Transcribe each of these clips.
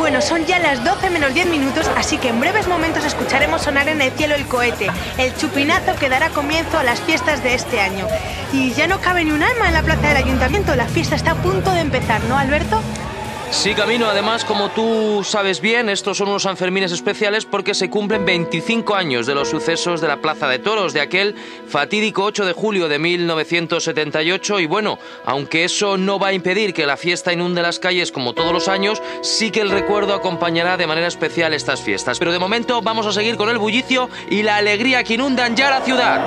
Bueno, son ya las 12 menos 10 minutos, así que en breves momentos escucharemos sonar en el cielo el cohete, el chupinazo que dará comienzo a las fiestas de este año. Y ya no cabe ni un alma en la plaza del ayuntamiento, la fiesta está a punto de empezar, ¿no, Alberto? Sí, Camino, además, como tú sabes bien, estos son unos Sanfermines especiales porque se cumplen 25 años de los sucesos de la Plaza de Toros, de aquel fatídico 8 de julio de 1978, y bueno, aunque eso no va a impedir que la fiesta inunde las calles como todos los años, sí que el recuerdo acompañará de manera especial estas fiestas. Pero de momento vamos a seguir con el bullicio y la alegría que inundan ya la ciudad.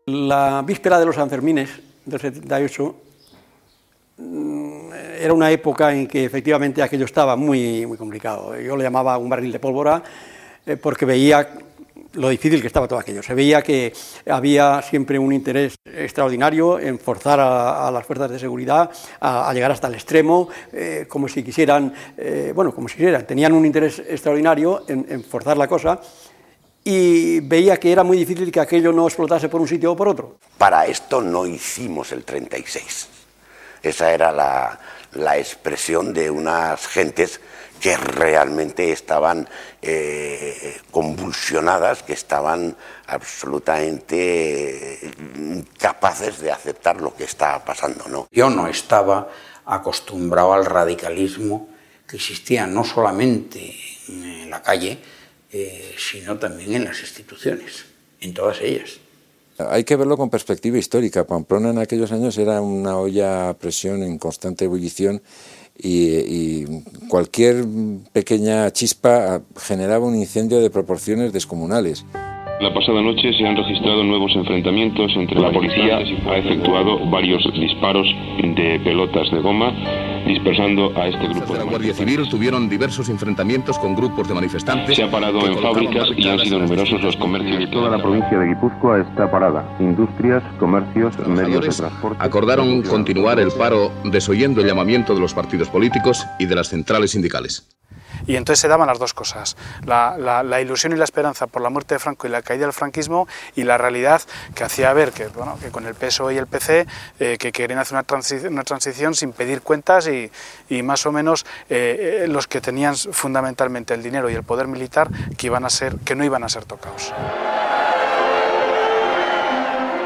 La víspera de los Sanfermines del 78 era una época en que efectivamente aquello estaba muy complicado. Yo le llamaba un barril de pólvora porque veía lo difícil que estaba todo aquello. Se veía que había siempre un interés extraordinario en forzar a las fuerzas de seguridad a llegar hasta el extremo, como si quisieran, tenían un interés extraordinario en forzar la cosa. Y veía que era muy difícil que aquello no explotase por un sitio o por otro. Para esto no hicimos el 36. Esa era la expresión de unas gentes que realmente estaban convulsionadas, que estaban absolutamente incapaces de aceptar lo que estaba pasando, ¿no? Yo no estaba acostumbrado al radicalismo que existía no solamente en la calle, sino también en las instituciones, en todas ellas. Hay que verlo con perspectiva histórica. Pamplona en aquellos años era una olla a presión en constante ebullición y cualquier pequeña chispa generaba un incendio de proporciones descomunales. La pasada noche se han registrado nuevos enfrentamientos entre la policía, ha efectuado varios disparos de pelotas de goma, dispersando a este grupo. La Guardia Civil tuvieron diversos enfrentamientos con grupos de manifestantes. Se ha parado en fábricas y han sido numerosos los comercios. Toda la provincia de Guipúzcoa está parada. Industrias, comercios, medios de transporte. Acordaron continuar el paro desoyendo el llamamiento de los partidos políticos y de las centrales sindicales. Y entonces se daban las dos cosas, la ilusión y la esperanza por la muerte de Franco y la caída del franquismo, y la realidad que hacía ver que con el PSOE y el PC que querían hacer una transición sin pedir cuentas y más o menos los que tenían fundamentalmente el dinero y el poder militar que no iban a ser tocados.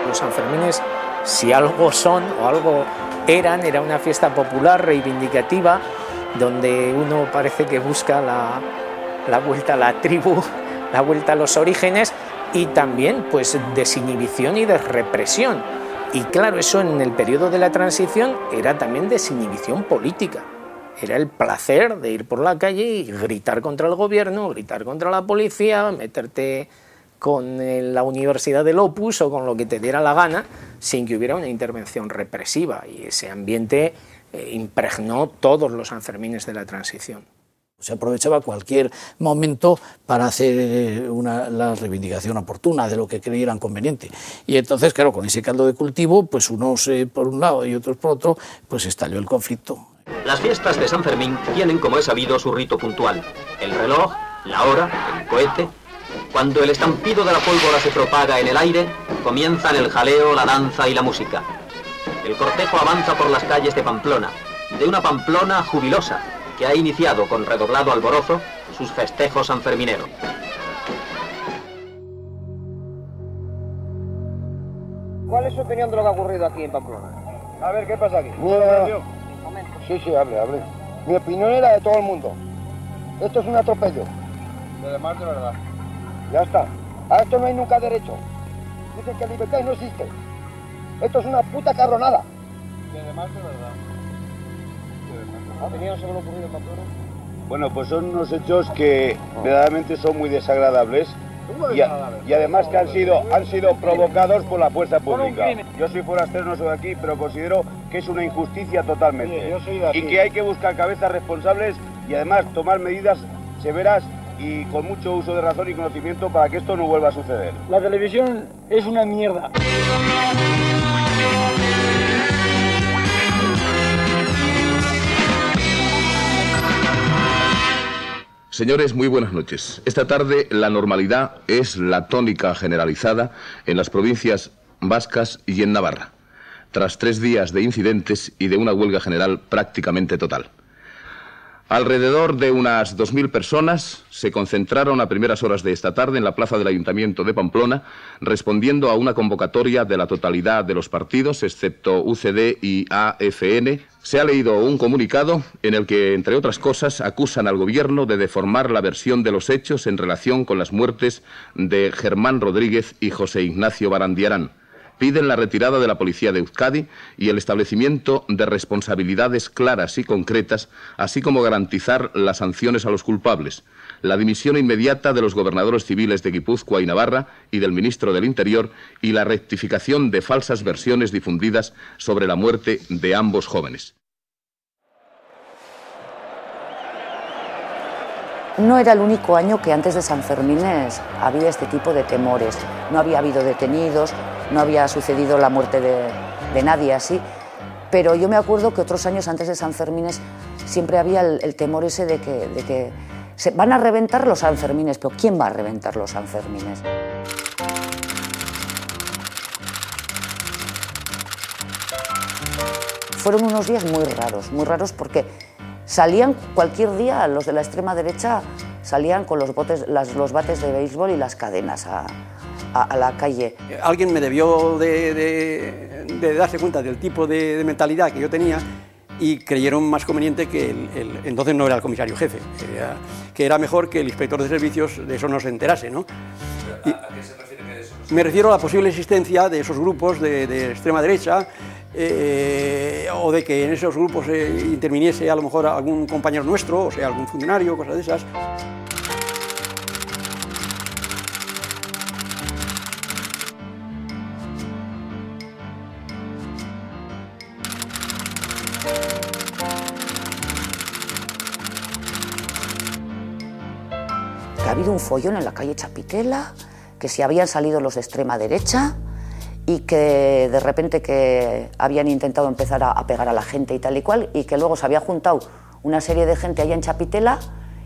Los Sanfermines, si algo son o algo era una fiesta popular, reivindicativa, donde uno parece que busca la vuelta a la tribu, la vuelta a los orígenes, y también pues desinhibición y desrepresión. Y claro, eso en el periodo de la transición era también desinhibición política. Era el placer de ir por la calle y gritar contra el gobierno, gritar contra la policía, meterte con la Universidad del Opus o con lo que te diera la gana, sin que hubiera una intervención represiva. Y ese ambiente impregnó todos los Sanfermines de la transición. Se aprovechaba cualquier momento para hacer la reivindicación oportuna de lo que creyeran conveniente. Y entonces, claro, con ese caldo de cultivo, pues unos por un lado y otros por otro, pues estalló el conflicto. Las fiestas de San Fermín tienen, como es sabido, su rito puntual. El reloj, la hora, el cohete. Cuando el estampido de la pólvora se propaga en el aire, comienzan el jaleo, la danza y la música. El cortejo avanza por las calles de Pamplona, de una Pamplona jubilosa, que ha iniciado con redoblado alborozo sus festejos sanfermineros. ¿Cuál es su opinión de lo que ha ocurrido aquí en Pamplona? A ver, ¿qué pasa aquí? Sí, hable. Mi opinión es la de todo el mundo. Esto es un atropello. Y además de verdad. Ya está. A esto no hay nunca derecho. Dicen que la libertad no existe. Esto es una puta cabronada. Y además de verdad. ¿Tenían sobre lo ocurrido en Pamplona? Bueno, pues son unos hechos que verdaderamente son muy desagradables y además que han sido provocados por la fuerza pública. Yo soy forastero, no soy de aquí, pero considero que es una injusticia totalmente y que hay que buscar cabezas responsables y además tomar medidas severas y con mucho uso de razón y conocimiento para que esto no vuelva a suceder. La televisión es una mierda. Señores, muy buenas noches. Esta tarde la normalidad es la tónica generalizada en las provincias vascas y en Navarra, tras 3 días de incidentes y de una huelga general prácticamente total. Alrededor de unas 2.000 personas se concentraron a primeras horas de esta tarde en la plaza del Ayuntamiento de Pamplona, respondiendo a una convocatoria de la totalidad de los partidos, excepto UCD y AFN. Se ha leído un comunicado en el que, entre otras cosas, acusan al Gobierno de deformar la versión de los hechos en relación con las muertes de Germán Rodríguez y José Ignacio Barandiarán. Piden la retirada de la policía de Euskadi y el establecimiento de responsabilidades claras y concretas, así como garantizar las sanciones a los culpables, la dimisión inmediata de los gobernadores civiles de Guipúzcoa y Navarra y del ministro del Interior y la rectificación de falsas versiones difundidas sobre la muerte de ambos jóvenes. No era el único año que antes de Sanfermines había este tipo de temores. No había habido detenidos, no había sucedido la muerte de nadie así, pero yo me acuerdo que otros años antes de Sanfermines siempre había el temor ese de que se van a reventar los Sanfermines, pero ¿quién va a reventar los Sanfermines? Fueron unos días muy raros porque salían cualquier día, los de la extrema derecha salían con los bates de béisbol y las cadenas a la calle. Alguien me debió de darse cuenta del tipo de mentalidad que yo tenía y creyeron más conveniente que entonces no era el comisario jefe, que era mejor que el inspector de servicios de eso no se enterase, ¿no? ¿A qué se refiere que de eso? Me refiero a la posible existencia de esos grupos de extrema derecha, o de que en esos grupos interviniese a lo mejor algún compañero nuestro, o sea, algún funcionario, cosas de esas. Que ha habido un follón en la calle Chapitela, que si habían salido los de extrema derecha y que de repente que habían intentado empezar a pegar a la gente y tal y cual, y que luego se había juntado una serie de gente allá en Chapitela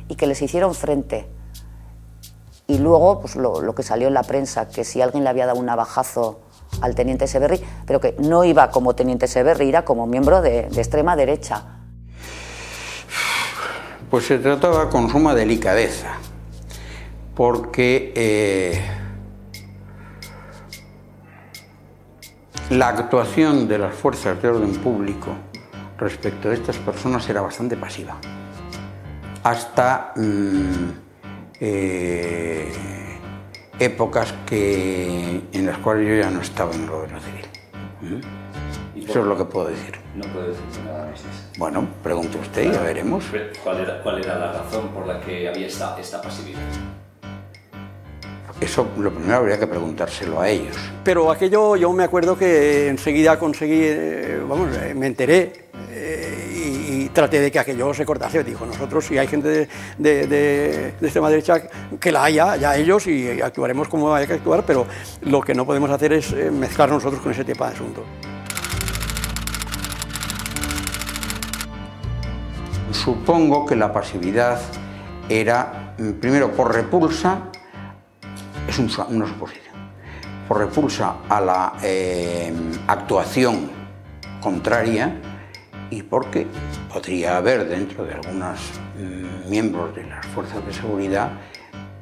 y que les hicieron frente. Y luego pues lo que salió en la prensa, que si alguien le había dado un navajazo al teniente Severri, pero que no iba como teniente Severri, era como miembro de extrema derecha. Pues se trataba con suma delicadeza, porque la actuación de las fuerzas de orden público respecto a estas personas era bastante pasiva, hasta épocas en las cuales yo ya no estaba en el gobierno civil. Eso es lo que puedo decir. No puedo decir nada más. Bueno, pregunte usted y ya veremos. ¿Cuál era la razón por la que había esta pasividad? Eso lo primero habría que preguntárselo a ellos. Pero aquello yo me acuerdo que enseguida conseguí, me enteré y traté de que aquello se cortase. Dijo, nosotros si hay gente de extrema derecha, que la haya, ya ellos, y actuaremos como haya que actuar, pero lo que no podemos hacer es mezclar nosotros con ese tipo de asuntos. Supongo que la pasividad era, primero, por repulsa, es una suposición, por repulsa a la actuación contraria y porque podría haber dentro de algunos miembros de las fuerzas de seguridad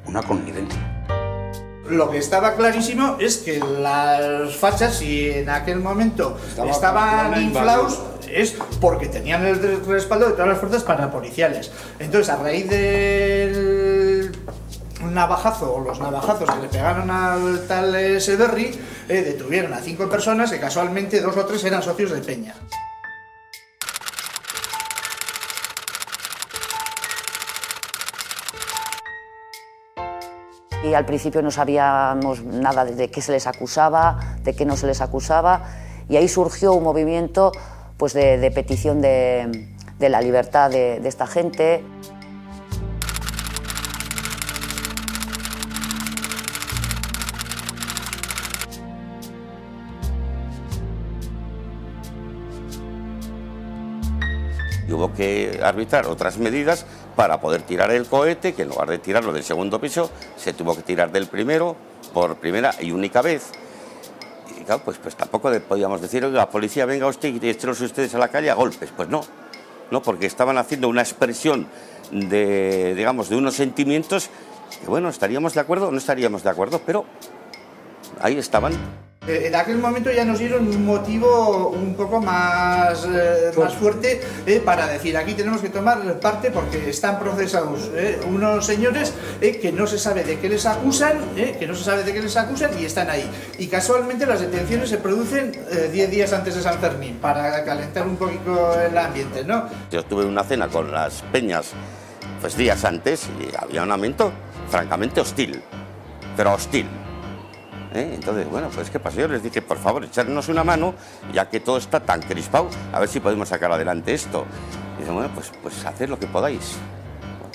una connivencia. Lo que estaba clarísimo es que las fachas, si en aquel momento estaban inflados, es porque tenían el respaldo de todas las fuerzas parapoliciales. Entonces, a raíz del navajazo, o los navajazos que le pegaron al tal Severri, detuvieron a 5 personas que casualmente 2 o 3 eran socios de Peña. Y al principio no sabíamos nada de qué se les acusaba, de qué no se les acusaba, y ahí surgió un movimiento pues, de petición de la libertad de esta gente. Y hubo que arbitrar otras medidas para poder tirar el cohete, que en lugar de tirarlo del segundo piso, se tuvo que tirar del primero por primera y única vez. Y claro, pues tampoco podíamos decir, oiga, policía, venga usted y échenos ustedes a la calle a golpes. Pues no, porque estaban haciendo una expresión de, digamos, de unos sentimientos que, bueno, estaríamos de acuerdo o no estaríamos de acuerdo, pero ahí estaban. En aquel momento ya nos dieron un motivo un poco más fuerte para decir, aquí tenemos que tomar parte porque están procesados unos señores que no se sabe de qué les acusan, y están ahí. Y casualmente las detenciones se producen 10 días antes de San Fermín, para calentar un poquito el ambiente, ¿no? Yo tuve una cena con las peñas pues días antes y había un ambiente francamente hostil, pero hostil. Entonces, bueno, pues ¿qué pasó? Yo les dije, por favor, echarnos una mano, ya que todo está tan crispado, a ver si podemos sacar adelante esto. Y dicen, bueno, pues haced lo que podáis.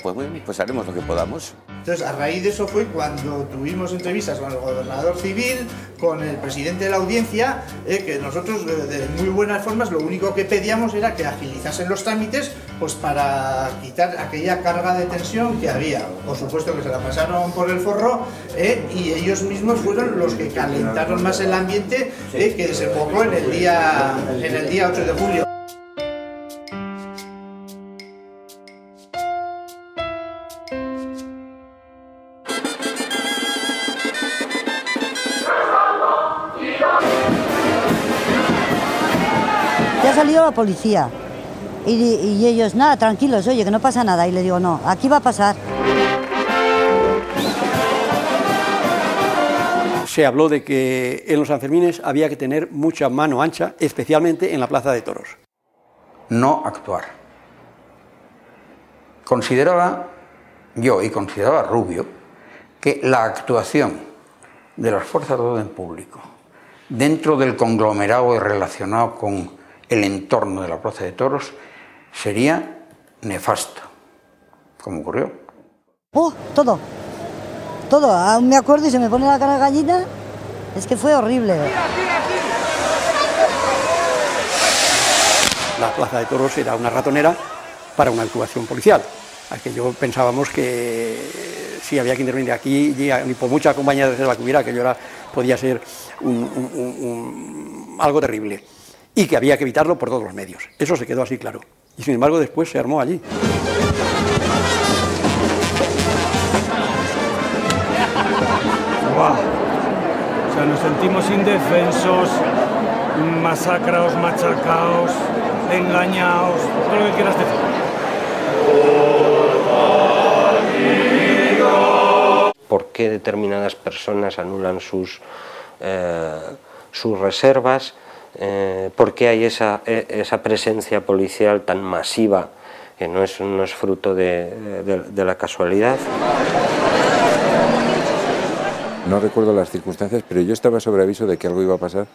Pues bueno, pues haremos lo que podamos. Entonces, a raíz de eso fue cuando tuvimos entrevistas con el gobernador civil, con el presidente de la audiencia, que nosotros, de muy buenas formas, lo único que pedíamos era que agilizasen los trámites pues para quitar aquella carga de tensión que había. Por supuesto que se la pasaron por el forro y ellos mismos fueron los que calentaron más el ambiente que desembocó en el día 8 de julio. Ya ha salido la policía y ellos, nada, tranquilos, oye, que no pasa nada. Y le digo, no, aquí va a pasar. Se habló de que en los Sanfermines había que tener mucha mano ancha, especialmente en la Plaza de Toros. No actuar. Consideraba yo y consideraba Rubio que la actuación de las fuerzas de orden público dentro del conglomerado relacionado con el entorno de la Plaza de Toros sería nefasto, como ocurrió. Todo, aún me acuerdo y se me pone la cara de gallina, es que fue horrible. La Plaza de Toros era una ratonera para una actuación policial. Aquello pensábamos que si había que intervenir aquí, y por mucha compañía de reserva que hubiera, aquello podía ser algo terrible. Y que había que evitarlo por todos los medios. Eso se quedó así claro. Y sin embargo después se armó allí. ¡Guau! O sea, nos sentimos indefensos, masacrados, machacados, engañados, todo lo que quieras decir. ¿Por qué determinadas personas anulan sus reservas? ¿Por qué hay esa presencia policial tan masiva que no es fruto de la casualidad? No recuerdo las circunstancias, pero yo estaba sobre aviso de que algo iba a pasar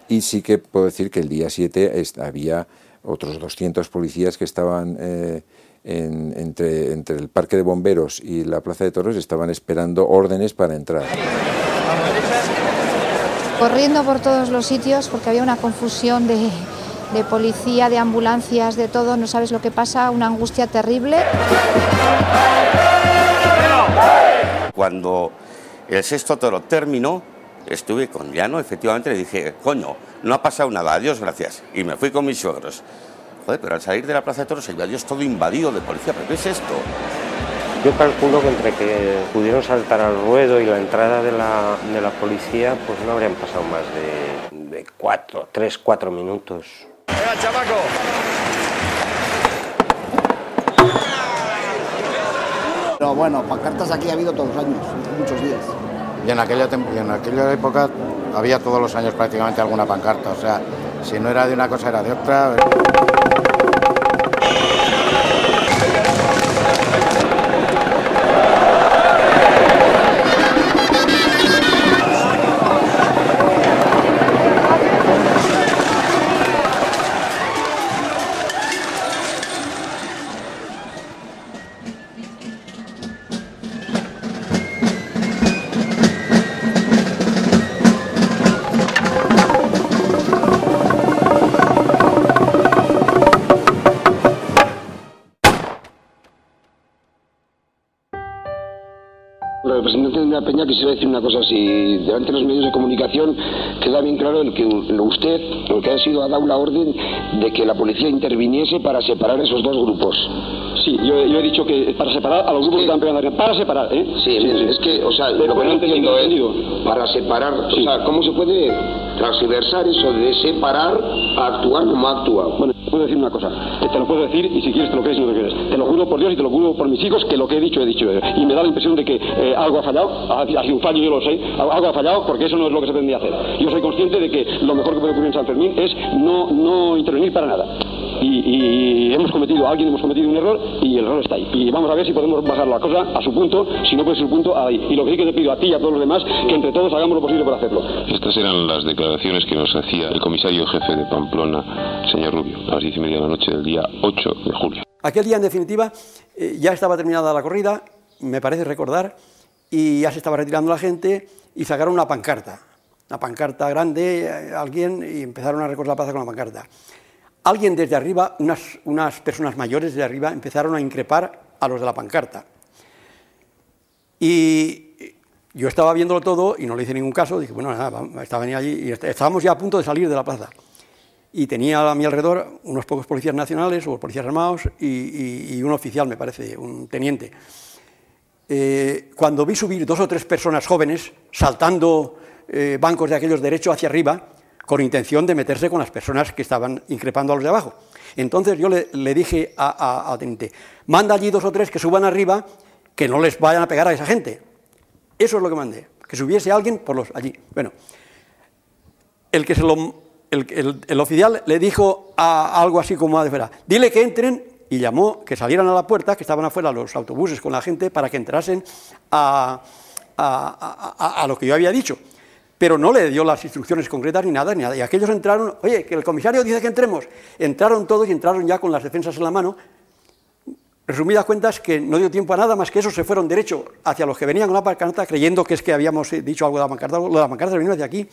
y sí que puedo decir que el día 7 había otros 200 policías que estaban entre el Parque de Bomberos y la Plaza de Toros, estaban esperando órdenes para entrar. Corriendo por todos los sitios porque había una confusión de policía, de ambulancias, de todo, no sabes lo que pasa, una angustia terrible. Cuando el sexto toro terminó, estuve con Llano, efectivamente le dije, coño, no ha pasado nada, adiós, gracias. Y me fui con mis suegros. Joder, pero al salir de la Plaza de Toros se veía Dios todo invadido de policía, ¿pero qué es esto? Yo calculo que entre que pudieron saltar al ruedo y la entrada de la policía, pues no habrían pasado más de 3-4 minutos. ¡Venga, chamaco! Pero bueno, pancartas aquí ha habido todos los años, muchos días. Y en aquella época había todos los años prácticamente alguna pancarta, o sea, si no era de una cosa era de otra. Representante de una peña, quisiera decir una cosa. Si delante de los medios de comunicación queda bien claro el que usted, lo que ha sido, ha dado la orden de que la policía interviniese para separar esos dos grupos. Sí, yo he dicho que para separar a los grupos que están pegando, para separar, ¿eh? Sí, es que, o sea, lo que no entiendo es, para separar, o sea, ¿cómo se puede transversar eso de separar a actuar como actúa? Bueno, puedo decir una cosa, te lo puedo decir, y si quieres te lo crees y no te crees. Te lo juro por Dios y te lo juro por mis hijos que lo que he dicho. Y me da la impresión de que algo ha fallado, ha sido un fallo, yo lo sé, algo ha fallado porque eso no es lo que se pretendía hacer. Yo soy consciente de que lo mejor que puede ocurrir en San Fermín es no intervenir para nada. Y alguien hemos cometido un error y el error está ahí. Y vamos a ver si podemos bajar la cosa a su punto, si no puede ser su punto, ahí. Y lo que sí que te pido a ti y a todos los demás, que entre todos hagamos lo posible por hacerlo. Estas eran las declaraciones que nos hacía el comisario jefe de Pamplona, señor Rubio, a las 10:30 de la noche del día 8 de julio. Aquel día, en definitiva, ya estaba terminada la corrida, me parece recordar, y ya se estaba retirando la gente y sacaron una pancarta grande, alguien, y empezaron a recorrer la plaza con la pancarta. Alguien desde arriba, unas personas mayores de arriba, empezaron a increpar a los de la pancarta. Y yo estaba viéndolo todo y no le hice ningún caso, dije, bueno, nada, estaban allí y estábamos ya a punto de salir de la plaza. Y tenía a mi alrededor unos pocos policías nacionales o policías armados y un oficial, me parece, un teniente. Cuando vi subir 2 o 3 personas jóvenes saltando bancos de aquellos derecho hacia arriba, con intención de meterse con las personas que estaban increpando a los de abajo. Entonces yo le dije al teniente, manda allí 2 o 3 que suban arriba, que no les vayan a pegar a esa gente. Eso es lo que mandé, que subiese alguien por los allí. Bueno, el oficial le dijo algo así como de fuera, dile que entren, y llamó que salieran a la puerta, que estaban afuera los autobuses con la gente, para que entrasen a lo que yo había dicho. Pero no le dio las instrucciones concretas ni nada, y aquellos entraron, oye, que el comisario dice que entremos. Entraron todos y entraron ya con las defensas en la mano. Resumidas cuentas, que no dio tiempo a nada más que eso, se fueron derecho hacia los que venían con la pancarta, creyendo que es que habíamos dicho algo de la pancarta. Lo de la pancarta vino hacia aquí.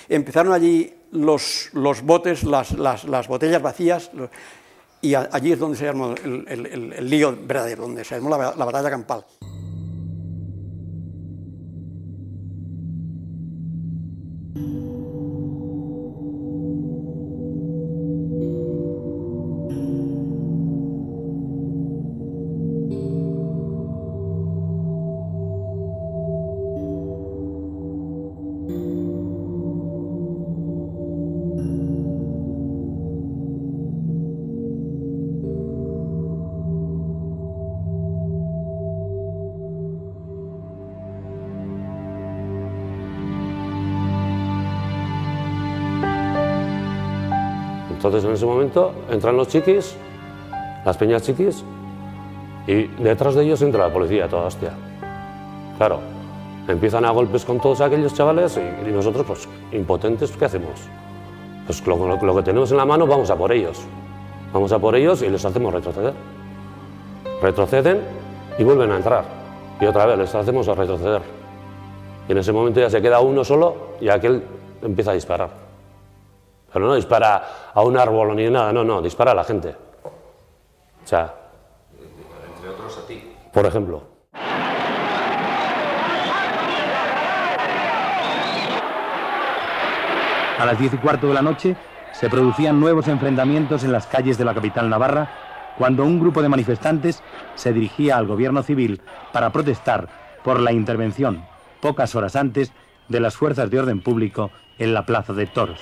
Empezaron allí los botes, las botellas vacías, y allí es donde se armó el lío verdadero, donde se armó la batalla campal. Entonces en ese momento entran los chiquis, las peñas chiquis, y detrás de ellos entra la policía, toda hostia. Claro, empiezan a golpes con todos aquellos chavales y nosotros, pues, impotentes, ¿qué hacemos? Pues lo que tenemos en la mano, vamos a por ellos. Vamos a por ellos y les hacemos retroceder. Retroceden y vuelven a entrar. Y otra vez les hacemos retroceder. Y en ese momento ya se queda uno solo y aquel empieza a disparar. Pero no dispara a un árbol ni nada, no, dispara a la gente. O sea... Entre otros a ti. Por ejemplo. A las 10:15 de la noche se producían nuevos enfrentamientos en las calles de la capital navarra cuando un grupo de manifestantes se dirigía al gobierno civil para protestar por la intervención, pocas horas antes, de las fuerzas de orden público en la Plaza de Toros.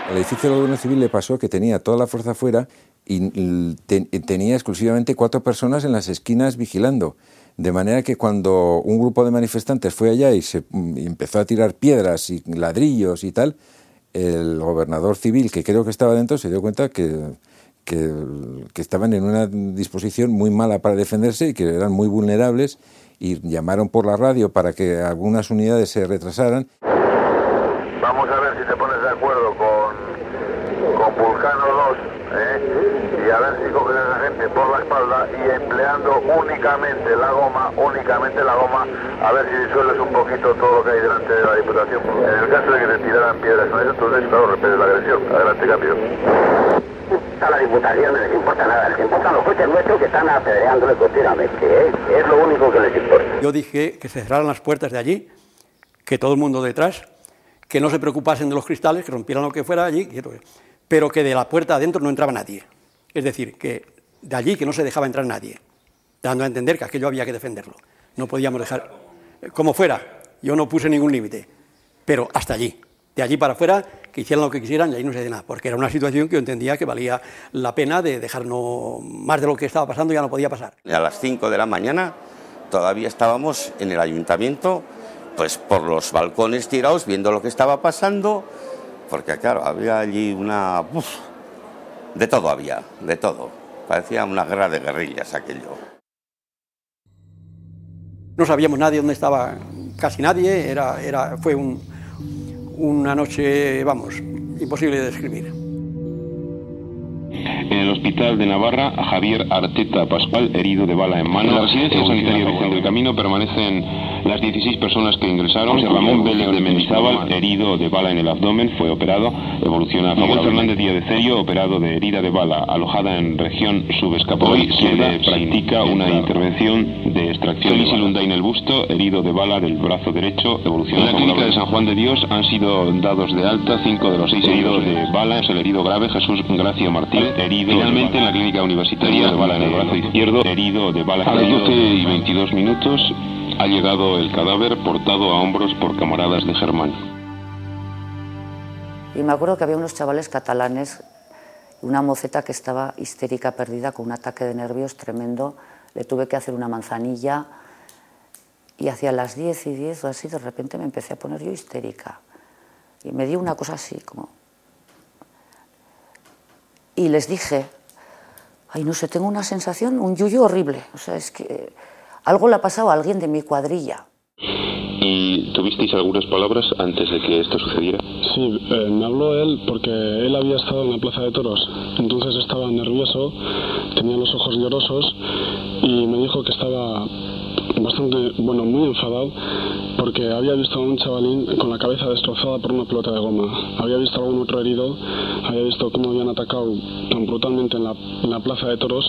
Al edificio del gobierno civil le pasó que tenía toda la fuerza fuera y tenía exclusivamente 4 personas en las esquinas vigilando. De manera que cuando un grupo de manifestantes fue allá y empezó a tirar piedras y ladrillos y tal, el gobernador civil, que creo que estaba dentro, se dio cuenta que estaban en una disposición muy mala para defenderse y que eran muy vulnerables, y llamaron por la radio para que algunas unidades se retrasaran. Vamos a ver si te pones de acuerdo con Vulcano 2, y a ver si coges a esa gente por la espalda y empleando únicamente la goma, a ver si disuelves un poquito todo lo que hay delante de la Diputación. En el caso de que te tiraran piedras con eso, entonces, claro, repetes la agresión. Adelante, cambio. A la Diputación no les importa nada, les importan los coches nuestros que están apedreándole continuamente, es lo único que les importa. Yo dije que se cerraran las puertas de allí, que todo el mundo detrás, que no se preocupasen de los cristales, que rompieran lo que fuera allí, pero que de la puerta adentro no entraba nadie. Es decir, que de allí que no se dejaba entrar nadie, dando a entender que aquello había que defenderlo. No podíamos dejar, como fuera, yo no puse ningún límite, pero hasta allí. De allí para afuera, que hicieran lo que quisieran y ahí no se hacía nada, porque era una situación que yo entendía que valía la pena de dejarnos más de lo que estaba pasando, ya no podía pasar. A las 5 de la mañana todavía estábamos en el ayuntamiento, pues por los balcones tirados, viendo lo que estaba pasando, porque claro, había allí de todo había, de todo. Parecía una guerra de guerrillas aquello. No sabíamos nadie dónde estaba, casi nadie, fue una noche, vamos, imposible de describir. En el hospital de Navarra, Javier Arteta Pascual, herido de bala en mano. En la residencia sanitaria Virgen del Camino permanecen las 16 personas que ingresaron. José Ramón Vélez de Mendizábal, herido de bala en el abdomen, fue operado, evoluciona. Manuel Fernández Díaz de Cerio, operado de herida de bala, alojada en región subescapular. Hoy se le practica una intervención de extracción. Félix Ilundain el busto, herido de bala del brazo derecho, evoluciona. En la clínica de San Juan de Dios han sido dados de alta 5 de los 6 heridos de bala. Es el herido grave Jesús Gracio Martín, herido finalmente en la clínica universitaria de bala en el brazo izquierdo, herido de bala. A las 12:22 ha llegado el cadáver portado a hombros por camaradas de Germán. Y me acuerdo que había unos chavales catalanes, una moceta que estaba histérica, perdida, con un ataque de nervios tremendo. Le tuve que hacer una manzanilla y hacia las 10:10 o así, de repente me empecé a poner yo histérica. Y me dio una cosa así, como... Y les dije, ay, no sé, tengo una sensación, un yuyu horrible. O sea, es que algo le ha pasado a alguien de mi cuadrilla. ¿Y tuvisteis algunas palabras antes de que esto sucediera? Sí, me habló él porque él había estado en la plaza de toros. Entonces estaba nervioso, tenía los ojos llorosos y me dijo que estaba bastante, muy enfadado porque había visto a un chavalín con la cabeza destrozada por una pelota de goma. Había visto a algún otro herido, había visto cómo habían atacado tan brutalmente en la plaza de toros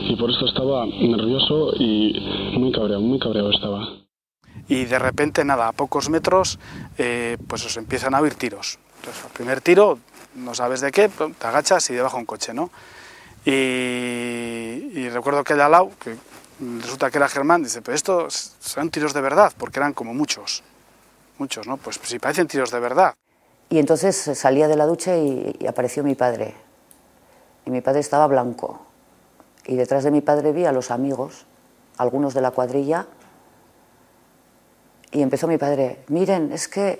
y por eso estaba nervioso y muy cabreado estaba. Y de repente, nada, a pocos metros, pues os empiezan a oír tiros. Entonces, el primer tiro, no sabes de qué, te agachas y debajo un coche, ¿no? Y recuerdo que el de al lado, que resulta que era Germán, dice, pero estos son tiros de verdad, porque eran como muchos, ¿no? Pues si parecen tiros de verdad. Y entonces salía de la ducha y apareció mi padre. Y mi padre estaba blanco. Y detrás de mi padre vi a los amigos, algunos de la cuadrilla. Y empezó mi padre, miren, es que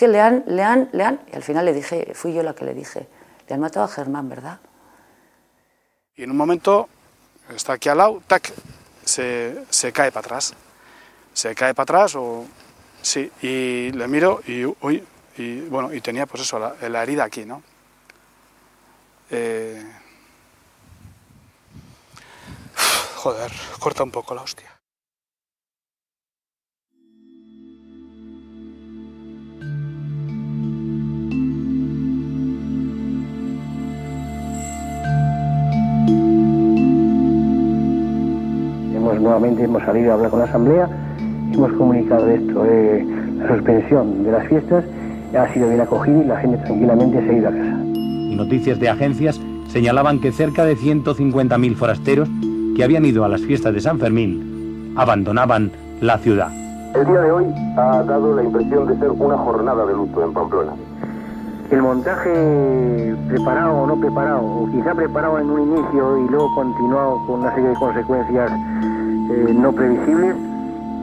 le han... Y al final le dije, fui yo la que le dije, le han matado a Germán, ¿verdad? Y en un momento, está aquí al lado, tac, se cae para atrás. Se cae para atrás, sí, y le miro y, uy, y tenía pues eso, la herida aquí, ¿no? Joder, corta un poco la hostia. Nuevamente hemos salido a hablar con la Asamblea, hemos comunicado esto, la suspensión de las fiestas ha sido bien acogida y la gente tranquilamente se ha ido a casa. Noticias de agencias señalaban que cerca de 150.000 forasteros que habían ido a las fiestas de San Fermín abandonaban la ciudad. El día de hoy ha dado la impresión de ser una jornada de luto en Pamplona. El montaje preparado o no preparado, o quizá preparado en un inicio y luego continuado con una serie de consecuencias no previsibles,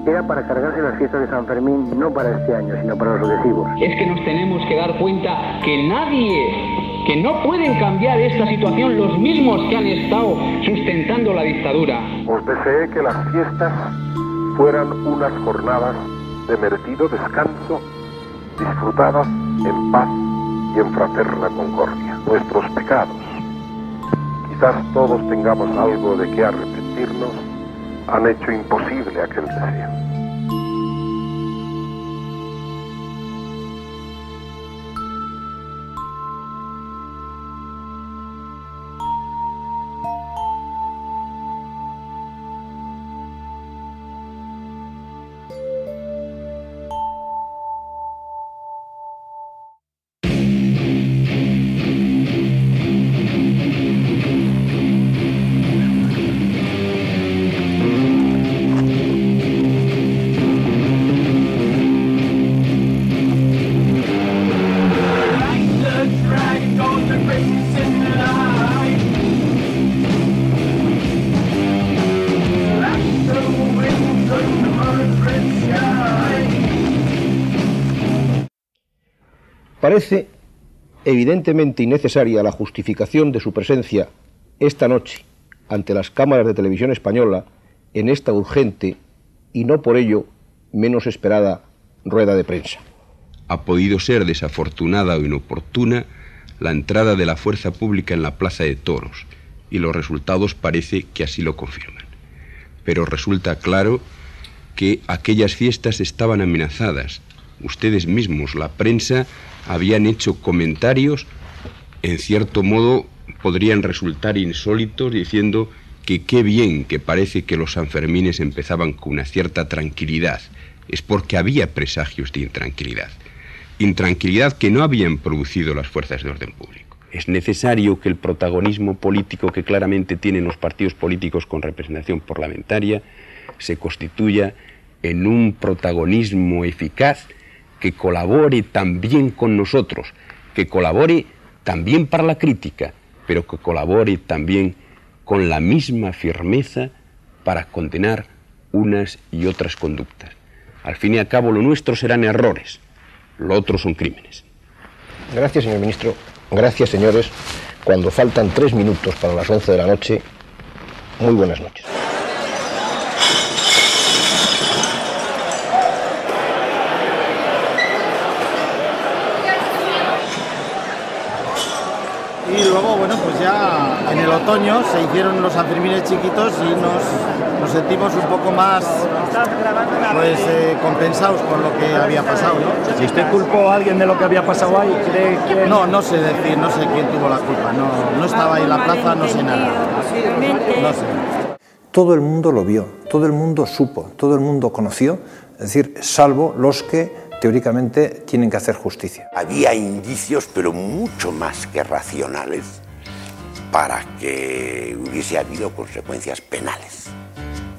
era para cargarse las fiestas de San Fermín, no para este año, sino para los sucesivos. Es que nos tenemos que dar cuenta que no pueden cambiar esta situación los mismos que han estado sustentando la dictadura. Os deseé que las fiestas fueran unas jornadas de merecido descanso, disfrutadas en paz y en fraterna concordia. Nuestros pecados, quizás todos tengamos algo de qué arrepentirnos, han hecho imposible aquel deseo. Parece evidentemente innecesaria la justificación de su presencia esta noche ante las cámaras de televisión española en esta urgente y no por ello menos esperada rueda de prensa. Ha podido ser desafortunada o inoportuna la entrada de la fuerza pública en la Plaza de Toros, y los resultados parece que así lo confirman. Pero resulta claro que aquellas fiestas estaban amenazadas. Ustedes mismos, la prensa, habían hecho comentarios, en cierto modo podrían resultar insólitos, diciendo que qué bien que parece que los Sanfermines empezaban con una cierta tranquilidad. Es porque había presagios de intranquilidad. Intranquilidad que no habían producido las fuerzas de orden público. Es necesario que el protagonismo político que claramente tienen los partidos políticos con representación parlamentaria se constituya en un protagonismo eficaz que colabore también con nosotros, que colabore también para la crítica, pero que colabore también con la misma firmeza para condenar unas y otras conductas. Al fin y al cabo, lo nuestro serán errores, lo otro son crímenes. Gracias, señor ministro. Gracias, señores. Cuando faltan 3 minutos para las 11 de la noche, muy buenas noches. Y luego, bueno, pues ya en el otoño se hicieron los Sanfermines chiquitos y nos sentimos un poco más pues, compensados por lo que había pasado, ¿no? Si usted culpó a alguien de lo que había pasado ahí, ¿cree que...? No sé decir, no sé quién tuvo la culpa, no estaba ahí en la plaza, no sé nada. No sé. Todo el mundo lo vio, todo el mundo supo, todo el mundo conoció, es decir, salvo los que teóricamente tienen que hacer justicia. Había indicios, pero mucho más que racionales, para que hubiese habido consecuencias penales,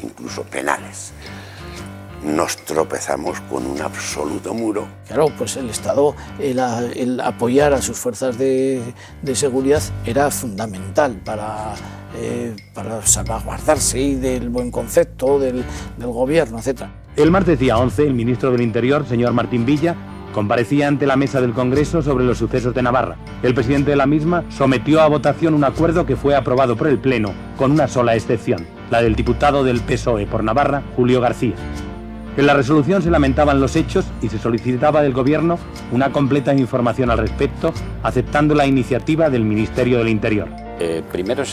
incluso penales. Nos tropezamos con un absoluto muro. Claro, pues el Estado, el apoyar a sus fuerzas de seguridad era fundamental para salvaguardarse del buen concepto del gobierno, etc. El martes día 11, el ministro del Interior, señor Martín Villa, comparecía ante la mesa del Congreso sobre los sucesos de Navarra. El presidente de la misma sometió a votación un acuerdo que fue aprobado por el Pleno, con una sola excepción, la del diputado del PSOE por Navarra, Julio García. En la resolución se lamentaban los hechos y se solicitaba del Gobierno una completa información al respecto, aceptando la iniciativa del Ministerio del Interior. Primero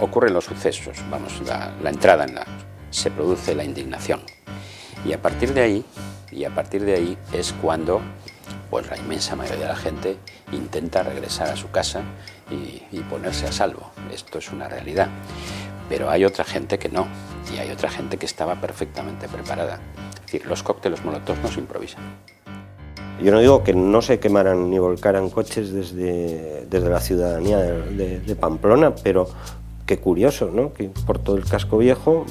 ocurren los sucesos, la entrada se produce la indignación. Y a partir de ahí es cuando pues, la inmensa mayoría de la gente intenta regresar a su casa y ponerse a salvo. Esto es una realidad. Pero hay otra gente que no, y hay otra gente que estaba perfectamente preparada. Es decir, los cócteles molotov no se improvisan. Yo no digo que no se quemaran ni volcaran coches desde la ciudadanía de Pamplona, pero qué curioso, ¿no? Que por todo el casco viejo,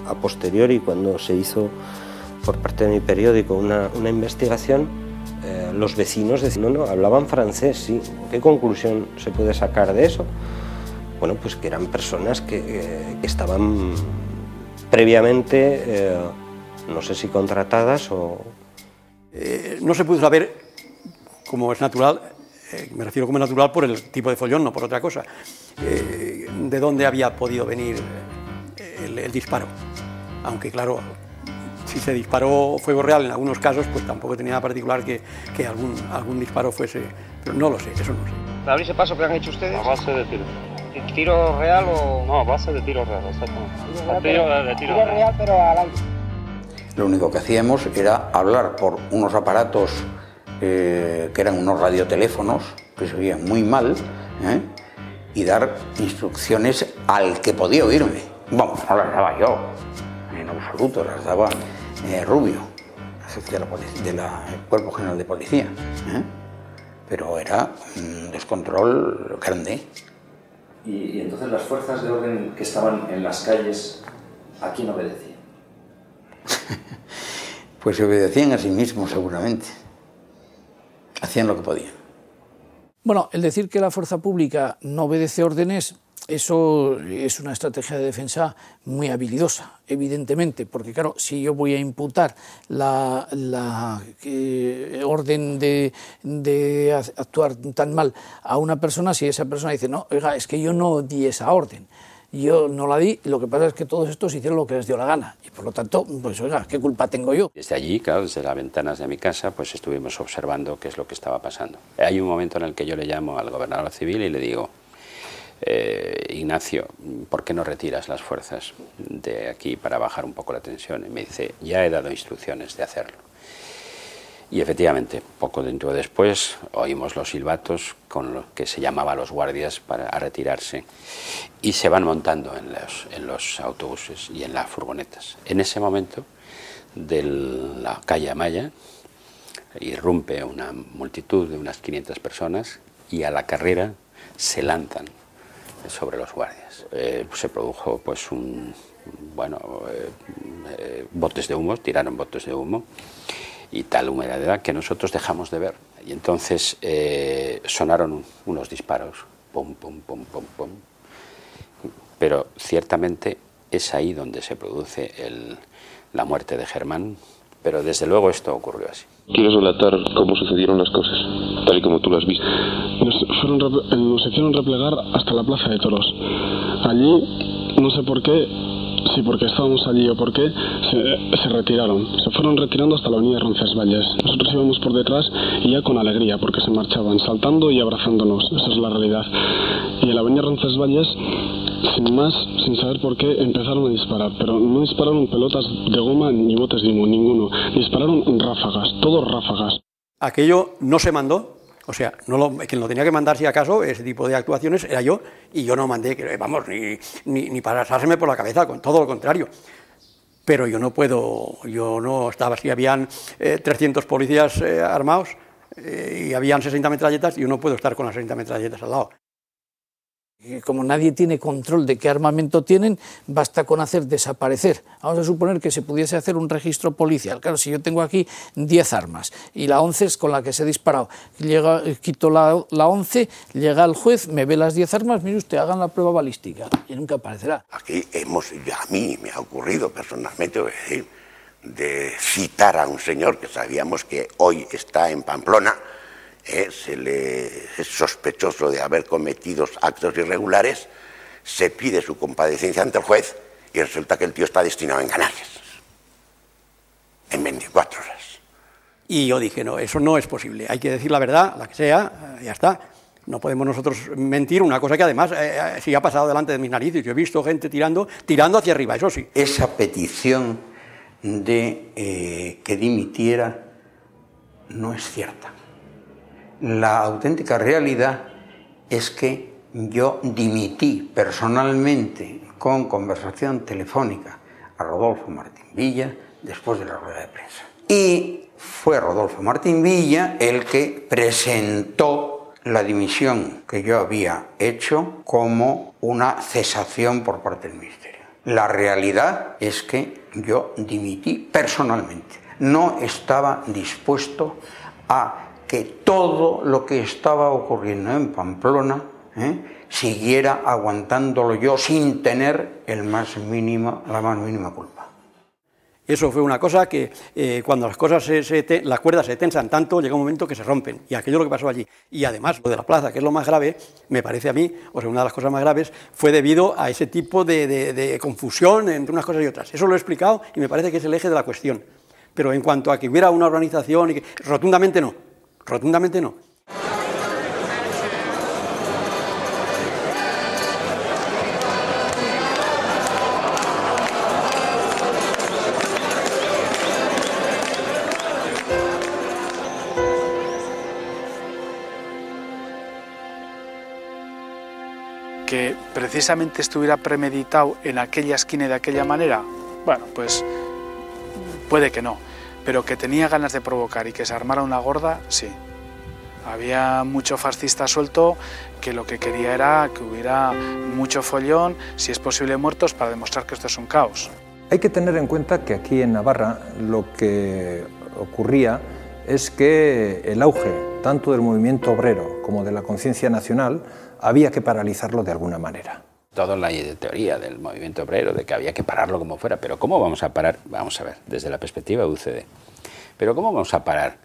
a posteriori, cuando se hizo por parte de mi periódico una investigación, Los vecinos decían, no, hablaban francés, sí. ¿Qué conclusión se puede sacar de eso? Bueno, pues que eran personas que estaban previamente, no sé si contratadas o... No se pudo saber, como es natural, me refiero como natural por el tipo de follón, no por otra cosa, de dónde había podido venir el disparo. Aunque claro, si se disparó fuego real en algunos casos, pues tampoco tenía nada particular que algún disparo fuese... Pero no lo sé, eso no sé. ¿Para abrirse paso que han hecho ustedes? A base de tiro. ¿Tiro real o...? No, a base de tiro real, exactamente. Tiro real, pero al aire. Lo único que hacíamos era hablar por unos aparatos que eran unos radioteléfonos, que se oían muy mal, y dar instrucciones al que podía oírme. Vamos, no las daba yo, en absoluto, las daba Rubio, jefe del Cuerpo General de Policía. Pero era un descontrol grande. Y entonces las fuerzas de orden que estaban en las calles, ¿a quién obedecían? Pues se obedecían a sí mismos, seguramente. Hacían lo que podían. Bueno, el decir que la fuerza pública no obedece órdenes, eso es una estrategia de defensa muy habilidosa, evidentemente, porque claro, si yo voy a imputar la orden de actuar tan mal a una persona, si esa persona dice, no, oiga, es que yo no di esa orden, yo no la di, lo que pasa es que todos estos hicieron lo que les dio la gana, y por lo tanto, pues oiga, ¿qué culpa tengo yo? Desde allí, claro, desde las ventanas de mi casa, pues estuvimos observando qué es lo que estaba pasando. Hay un momento en el que yo le llamo al gobernador civil y le digo, Ignacio, ¿por qué no retiras las fuerzas de aquí para bajar un poco la tensión? Y me dice, ya he dado instrucciones de hacerlo. Y efectivamente, poco tiempo después oímos los silbatos con lo que se llamaba a los guardias para retirarse y se van montando en los autobuses y en las furgonetas. En ese momento, de la calle Amaya, irrumpe una multitud de unas 500 personas y a la carrera se lanzan sobre los guardias. Se produjo pues botes de humo, tiraron botes de humo y tal humedad que nosotros dejamos de ver. Y entonces sonaron unos disparos, pum, pum, pum, pum, pum. Pero ciertamente es ahí donde se produce la muerte de Germán, pero desde luego esto ocurrió así. ¿Quieres relatar cómo sucedieron las cosas, tal y como tú las viste? Nos hicieron replegar hasta la Plaza de Toros. Allí, no sé por qué, sí, porque estábamos allí o por qué, se retiraron. Se fueron retirando hasta la avenida Roncesvalles. Nosotros íbamos por detrás y ya con alegría, porque se marchaban, saltando y abrazándonos. Esa es la realidad. Y en la avenida Roncesvalles, sin más, sin saber por qué, empezaron a disparar. Pero no dispararon pelotas de goma ni botes de humo, ninguno. Dispararon ráfagas, todos ráfagas. Aquello no se mandó. O sea, quien lo tenía que mandar, si acaso, ese tipo de actuaciones era yo, y yo no mandé, vamos, ni para pasárseme por la cabeza, con todo lo contrario. Pero yo no estaba, si habían 300 policías armados y habían 60 metralletas, yo no puedo estar con las 60 metralletas al lado. Como nadie tiene control de qué armamento tienen, basta con hacer desaparecer. Vamos a suponer que se pudiese hacer un registro policial. Claro, si yo tengo aquí 10 armas y la 11 es con la que se ha disparado, quito la 11, llega el juez, me ve las 10 armas, mire usted, hagan la prueba balística y nunca aparecerá. Aquí a mí me ha ocurrido personalmente de citar a un señor que sabíamos que hoy está en Pamplona. Se le es sospechoso de haber cometido actos irregulares, se pide su compadecencia ante el juez y resulta que el tío está destinado en Canarias en 24 horas. Y yo dije, no, eso no es posible, hay que decir la verdad, la que sea, ya está. No podemos nosotros mentir, una cosa que además sí ha pasado delante de mis narices. Yo he visto gente tirando hacia arriba, eso sí. Esa petición de que dimitiera no es cierta. La auténtica realidad es que yo dimití personalmente con conversación telefónica a Rodolfo Martín Villa después de la rueda de prensa. Y fue Rodolfo Martín Villa el que presentó la dimisión que yo había hecho como una cesación por parte del Ministerio. La realidad es que yo dimití personalmente. No estaba dispuesto a que todo lo que estaba ocurriendo en Pamplona siguiera aguantándolo yo sin tener la más mínima culpa. Eso fue una cosa que cuando las cuerdas se tensan tanto, llega un momento que se rompen, y aquello es lo que pasó allí. Y además, lo de la plaza, que es lo más grave, me parece a mí, o sea, una de las cosas más graves, fue debido a ese tipo de confusión entre unas cosas y otras. Eso lo he explicado y me parece que es el eje de la cuestión. Pero en cuanto a que hubiera una organización, rotundamente no, rotundamente no. Que precisamente estuviera premeditado en aquella esquina y de aquella manera, bueno, pues puede que no, pero que tenía ganas de provocar y que se armara una gorda, sí. Había mucho fascista suelto que lo que quería era que hubiera mucho follón, si es posible muertos, para demostrar que esto es un caos. Hay que tener en cuenta que aquí en Navarra lo que ocurría es que el auge tanto del movimiento obrero como de la conciencia nacional había que paralizarlo de alguna manera. Toda la teoría del movimiento obrero, de que había que pararlo como fuera, pero ¿cómo vamos a parar? Vamos a ver, desde la perspectiva de UCD, pero ¿cómo vamos a parar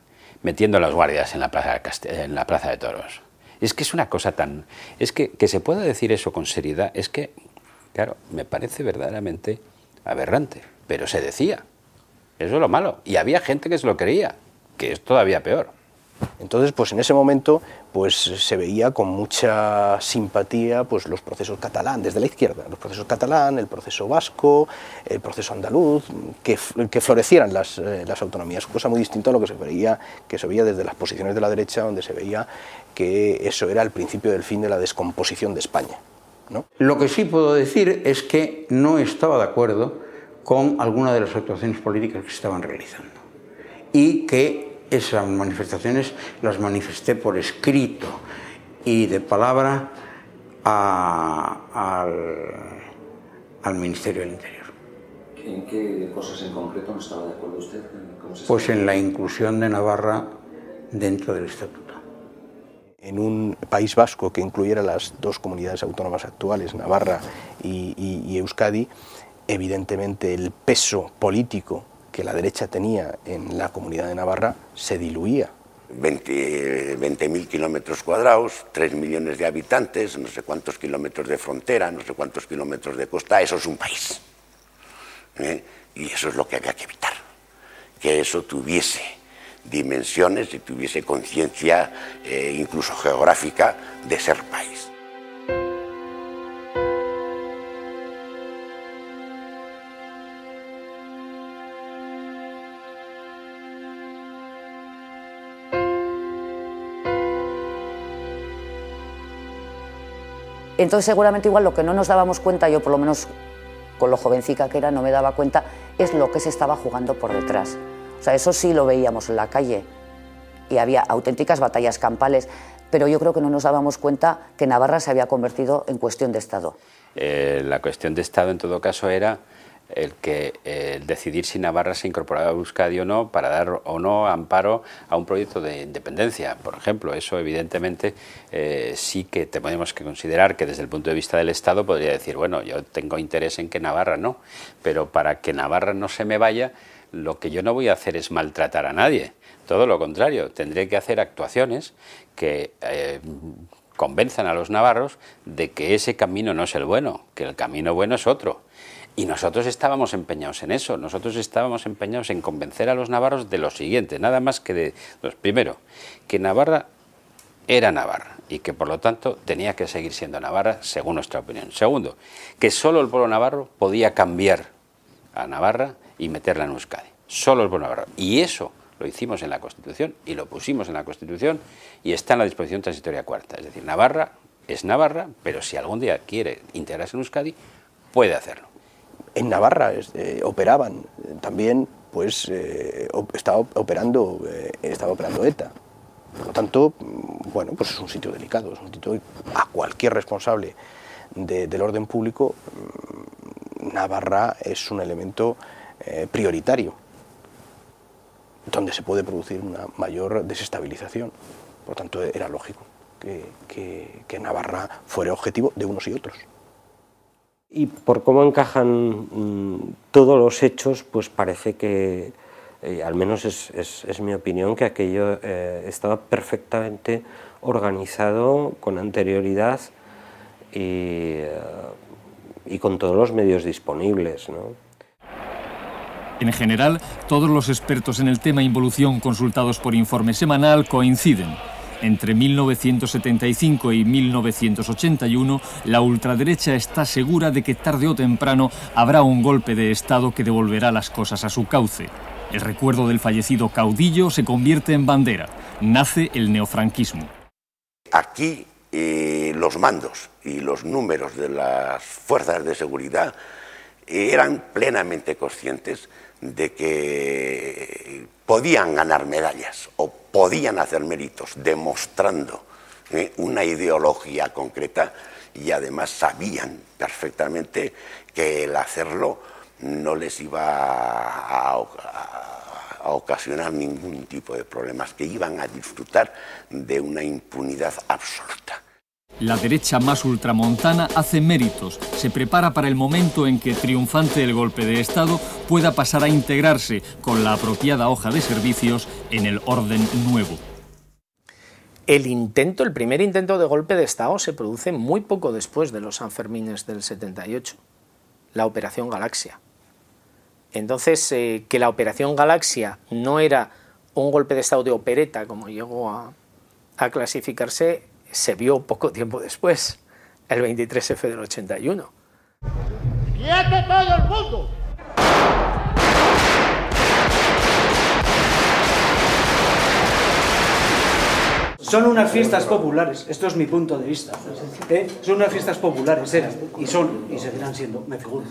metiendo a las guardias en la plaza de toros? Es que es una cosa tan... Es que se pueda decir eso con seriedad, es que, claro, me parece verdaderamente aberrante, pero se decía, eso es lo malo, y había gente que se lo creía, que es todavía peor. Entonces, pues en ese momento pues se veía con mucha simpatía pues los procesos catalán, desde la izquierda, los procesos catalán, el proceso vasco, el proceso andaluz, que florecieran las autonomías, cosa muy distinta a lo que se veía desde las posiciones de la derecha, donde se veía que eso era el principio del fin de la descomposición de España, ¿no? Lo que sí puedo decir es que no estaba de acuerdo con alguna de las actuaciones políticas que se estaban realizando y que esas manifestaciones las manifesté por escrito y de palabra al Ministerio del Interior. ¿En qué cosas en concreto no estaba de acuerdo usted? Pues en la inclusión de Navarra dentro del Estatuto. En un País Vasco que incluyera las dos comunidades autónomas actuales, Navarra y Euskadi, evidentemente el peso político que la derecha tenía en la comunidad de Navarra se diluía. 20.000 kilómetros cuadrados, 3 millones de habitantes, no sé cuántos kilómetros de frontera, no sé cuántos kilómetros de costa, eso es un país. Y eso es lo que había que evitar, que eso tuviese dimensiones y tuviese conciencia incluso geográfica de ser país. Entonces seguramente igual lo que no nos dábamos cuenta, yo por lo menos con lo jovencica que era no me daba cuenta, es lo que se estaba jugando por detrás. O sea, eso sí lo veíamos en la calle y había auténticas batallas campales, pero yo creo que no nos dábamos cuenta que Navarra se había convertido en cuestión de Estado. La cuestión de Estado en todo caso era el decidir si Navarra se incorporaba a Euskadi o no para dar o no amparo a un proyecto de independencia, por ejemplo. Eso evidentemente sí que tenemos que considerar que desde el punto de vista del Estado podría decir, bueno, yo tengo interés en que Navarra no, pero para que Navarra no se me vaya, lo que yo no voy a hacer es maltratar a nadie, todo lo contrario, tendré que hacer actuaciones que convenzan a los navarros de que ese camino no es el bueno, que el camino bueno es otro. Y nosotros estábamos empeñados en eso, nosotros estábamos empeñados en convencer a los navarros de lo siguiente, nada más que de, primero, que Navarra era Navarra y que por lo tanto tenía que seguir siendo Navarra según nuestra opinión. Segundo, que solo el pueblo navarro podía cambiar a Navarra y meterla en Euskadi, solo el pueblo navarro. Y eso lo hicimos en la Constitución y lo pusimos en la Constitución y está en la disposición transitoria cuarta. Es decir, Navarra es Navarra, pero si algún día quiere integrarse en Euskadi, puede hacerlo. En Navarra operaban también, pues estaba operando ETA. Por lo tanto, bueno, pues es un sitio delicado, es un sitio a cualquier responsable del orden público. Navarra es un elemento prioritario. donde se puede producir una mayor desestabilización. Por lo tanto, era lógico que Navarra fuera objetivo de unos y otros. Y por cómo encajan todos los hechos, pues parece que, al menos es mi opinión, que aquello estaba perfectamente organizado con anterioridad y con todos los medios disponibles, ¿no? En general, todos los expertos en el tema involución consultados por Informe Semanal coinciden. Entre 1975 y 1981, la ultraderecha está segura de que tarde o temprano habrá un golpe de Estado que devolverá las cosas a su cauce. El recuerdo del fallecido caudillo se convierte en bandera. Nace el neofranquismo. Aquí los mandos y los números de las fuerzas de seguridad eran plenamente conscientes de que podían ganar medallas o podían hacer méritos demostrando una ideología concreta, y además sabían perfectamente que el hacerlo no les iba a ocasionar ningún tipo de problemas, que iban a disfrutar de una impunidad absoluta. La derecha más ultramontana hace méritos, se prepara para el momento en que, triunfante el golpe de Estado, pueda pasar a integrarse con la apropiada hoja de servicios en el orden nuevo. El primer intento de golpe de Estado se produce muy poco después de los Sanfermines del 78, la Operación Galaxia. Entonces, que la Operación Galaxia no era un golpe de Estado de opereta, como llegó a clasificarse, se vio poco tiempo después, el 23F del 81. ¡Quieto todo el mundo! Son unas fiestas populares, esto es mi punto de vista. Son unas fiestas populares, eran, y son, y seguirán siendo, me figuro.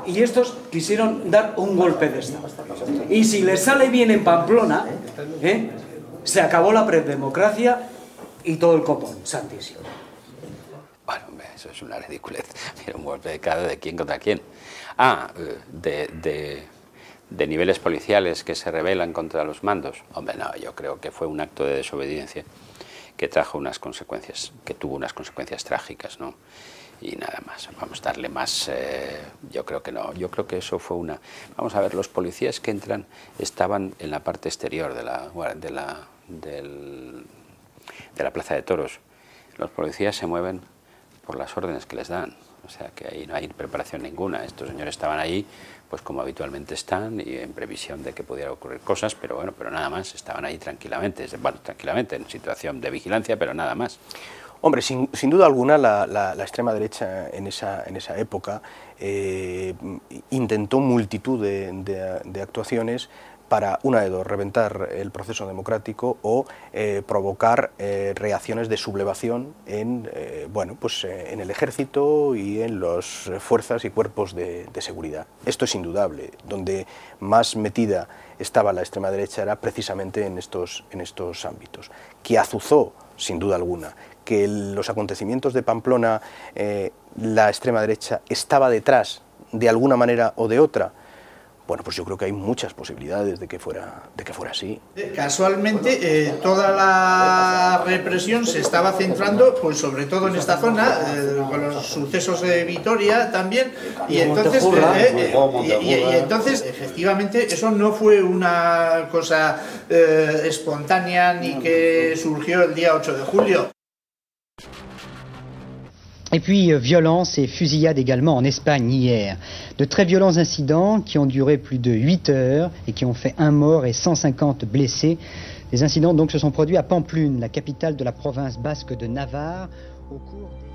Y estos quisieron dar un golpe de Estado. Y si les sale bien en Pamplona, se acabó la predemocracia y todo el copón, santísimo. Bueno, eso es una ridiculez. Mira, un golpe de Estado de quién contra quién. De niveles policiales que se rebelan contra los mandos. Hombre, no, yo creo que fue un acto de desobediencia que trajo unas consecuencias, que tuvo unas consecuencias trágicas, ¿no? Y nada más, vamos a darle más, yo creo que no, yo creo que eso fue una... Vamos a ver, los policías que entran estaban en la parte exterior de la Plaza de Toros. Los policías se mueven por las órdenes que les dan, o sea que ahí no hay preparación ninguna. Estos señores estaban ahí pues como habitualmente están y en previsión de que pudieran ocurrir cosas, pero bueno, pero nada más, estaban ahí tranquilamente, bueno, tranquilamente en situación de vigilancia, pero nada más. Hombre, sin duda alguna la extrema derecha en esa época intentó multitud de actuaciones para, una de dos, reventar el proceso democrático o provocar reacciones de sublevación en el ejército y en las fuerzas y cuerpos de seguridad. Esto es indudable. Donde más metida estaba la extrema derecha era precisamente en estos ámbitos, que azuzó, sin duda alguna, que los acontecimientos de Pamplona, la extrema derecha estaba detrás de alguna manera o de otra. Bueno, pues yo creo que hay muchas posibilidades de que fuera así. Casualmente, toda la represión se estaba centrando, pues sobre todo en esta zona, con los sucesos de Vitoria también, y entonces, efectivamente, eso no fue una cosa espontánea ni que surgió el día 8 de julio. Et puis violence et fusillade également en Espagne hier. De très violents incidents qui ont duré plus de 8 heures et qui ont fait 1 mort et 150 blessés. Les incidents donc se sont produits à Pampelune, la capitale de la province basque de Navarre, au cours des...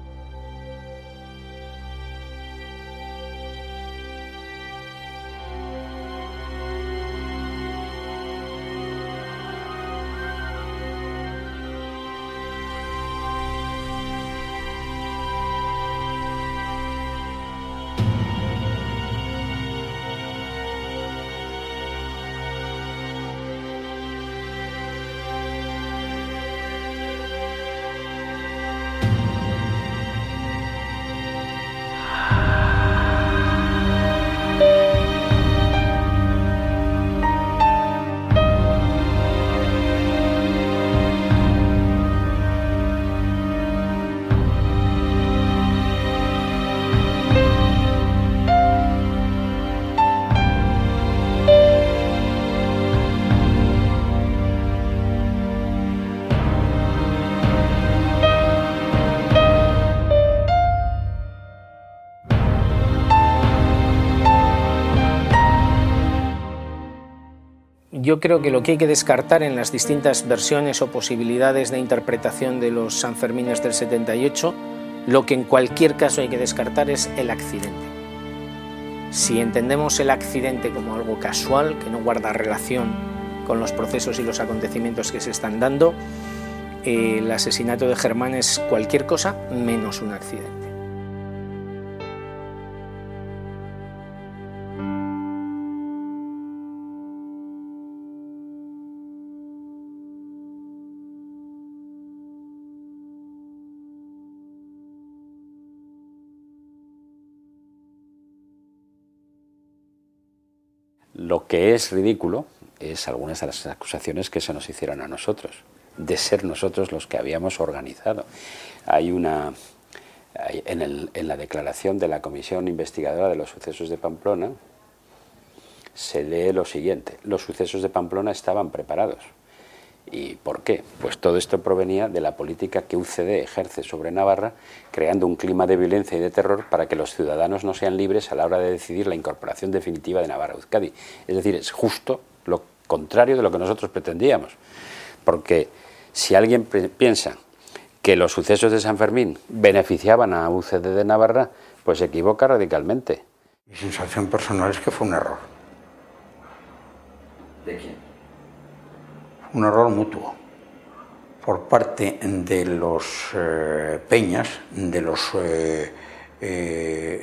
Yo creo que lo que hay que descartar en las distintas versiones o posibilidades de interpretación de los Sanfermines del 78, lo que en cualquier caso hay que descartar es el accidente. Si entendemos el accidente como algo casual, que no guarda relación con los procesos y los acontecimientos que se están dando, el asesinato de Germán es cualquier cosa menos un accidente. Lo que es ridículo es algunas de las acusaciones que se nos hicieron a nosotros, de ser nosotros los que habíamos organizado. En la declaración de la Comisión Investigadora de los Sucesos de Pamplona se lee lo siguiente: los sucesos de Pamplona estaban preparados. ¿Y por qué? Pues todo esto provenía de la política que UCD ejerce sobre Navarra, creando un clima de violencia y de terror para que los ciudadanos no sean libres a la hora de decidir la incorporación definitiva de Navarra a Euskadi. Es decir, es justo lo contrario de lo que nosotros pretendíamos. Porque si alguien piensa que los sucesos de San Fermín beneficiaban a UCD de Navarra, pues se equivoca radicalmente. Mi sensación personal es que fue un error. ¿De quién? Un error mutuo por parte de los Peñas, de los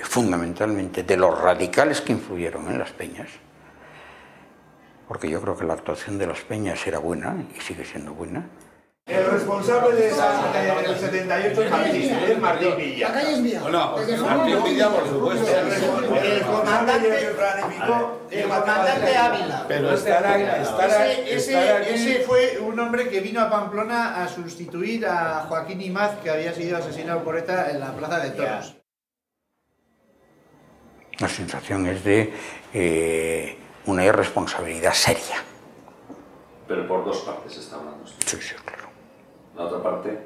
fundamentalmente de los radicales que influyeron en las Peñas, porque yo creo que la actuación de las Peñas era buena y sigue siendo buena. El responsable del 78 es Martín Villa. La calle es mía. No, Martín Villa, por supuesto. El comandante Ávila. Pero ese fue un hombre que vino a Pamplona a sustituir a Joaquín Imaz, que había sido asesinado por ETA en la Plaza de Toros. La sensación es de una irresponsabilidad seria. Pero por dos partes está hablando usted. Sí, sí, claro. La otra parte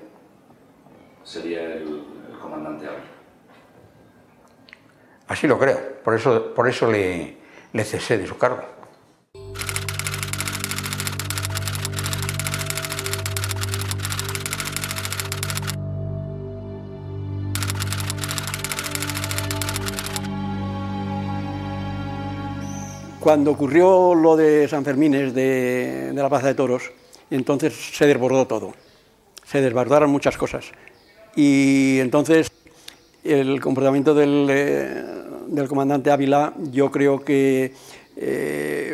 sería el comandante Ávila. Así lo creo, por eso le cesé de su cargo. Cuando ocurrió lo de San Fermines de la Plaza de Toros, entonces se desbordó todo, se desbordaron muchas cosas. Y entonces el comportamiento del comandante Ávila, yo creo que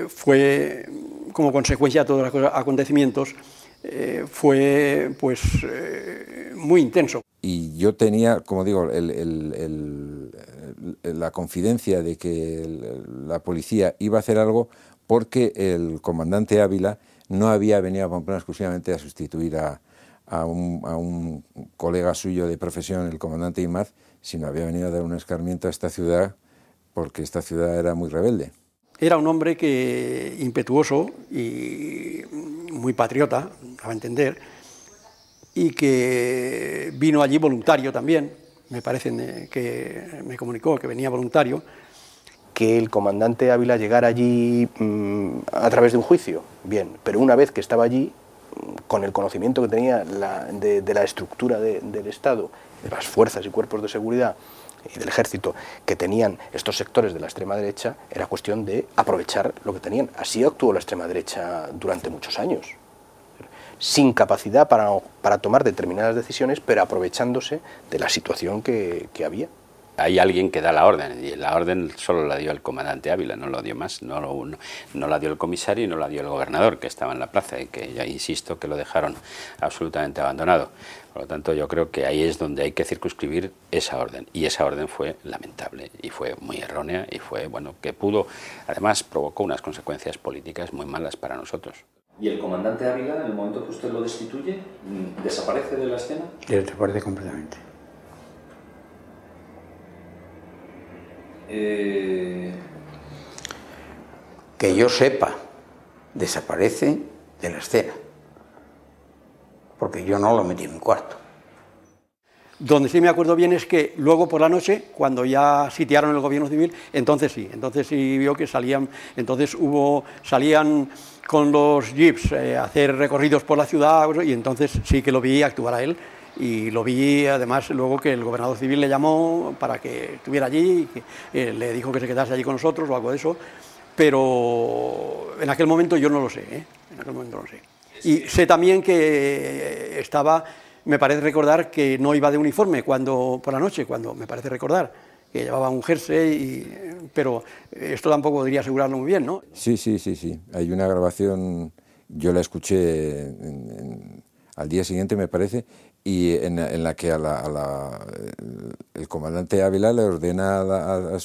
fue, como consecuencia de todos los acontecimientos, fue pues muy intenso. Y yo tenía, como digo, la confidencia de que la policía iba a hacer algo, porque el comandante Ávila no había venido a Pamplona exclusivamente a sustituir a un colega suyo de profesión, el comandante Imaz, sino había venido a dar un escarmiento a esta ciudad, porque esta ciudad era muy rebelde. Era un hombre impetuoso y muy patriota, a entender, y que vino allí voluntario también. Me parece que me comunicó que venía voluntario. Que el comandante Ávila llegara allí a través de un juicio, bien, pero una vez que estaba allí, con el conocimiento que tenía de la estructura del Estado, de las fuerzas y cuerpos de seguridad y del ejército que tenían estos sectores de la extrema derecha, era cuestión de aprovechar lo que tenían. Así actuó la extrema derecha durante muchos años, sin capacidad para tomar determinadas decisiones, pero aprovechándose de la situación que había. Hay alguien que da la orden, y la orden solo la dio el comandante Ávila, no lo dio más, no la dio el comisario y no la dio el gobernador, que estaba en la plaza, y que ya insisto que lo dejaron absolutamente abandonado. Por lo tanto, yo creo que ahí es donde hay que circunscribir esa orden, y esa orden fue lamentable, y fue muy errónea, y fue, bueno, que además provocó unas consecuencias políticas muy malas para nosotros. ¿Y el comandante Ávila, en el momento que usted lo destituye, desaparece de la escena? Desaparece completamente. Que yo sepa, desaparece de la escena, porque yo no lo metí en mi cuarto. Donde sí me acuerdo bien es que luego por la noche, cuando ya sitiaron el gobierno civil, entonces sí vio que salían con los jeeps a hacer recorridos por la ciudad, y entonces sí que lo vi actuar a él. Y lo vi además luego que el gobernador civil le llamó para que estuviera allí, y que, le dijo que se quedase allí con nosotros o algo de eso, pero en aquel momento yo no lo sé, en aquel momento no lo sé. Y sé también que estaba, me parece recordar que no iba de uniforme por la noche, me parece recordar que llevaba un jersey, pero esto tampoco podría asegurarlo muy bien, ¿no? Sí, hay una grabación, yo la escuché al día siguiente, me parece, y en la que el comandante Ávila le ordena a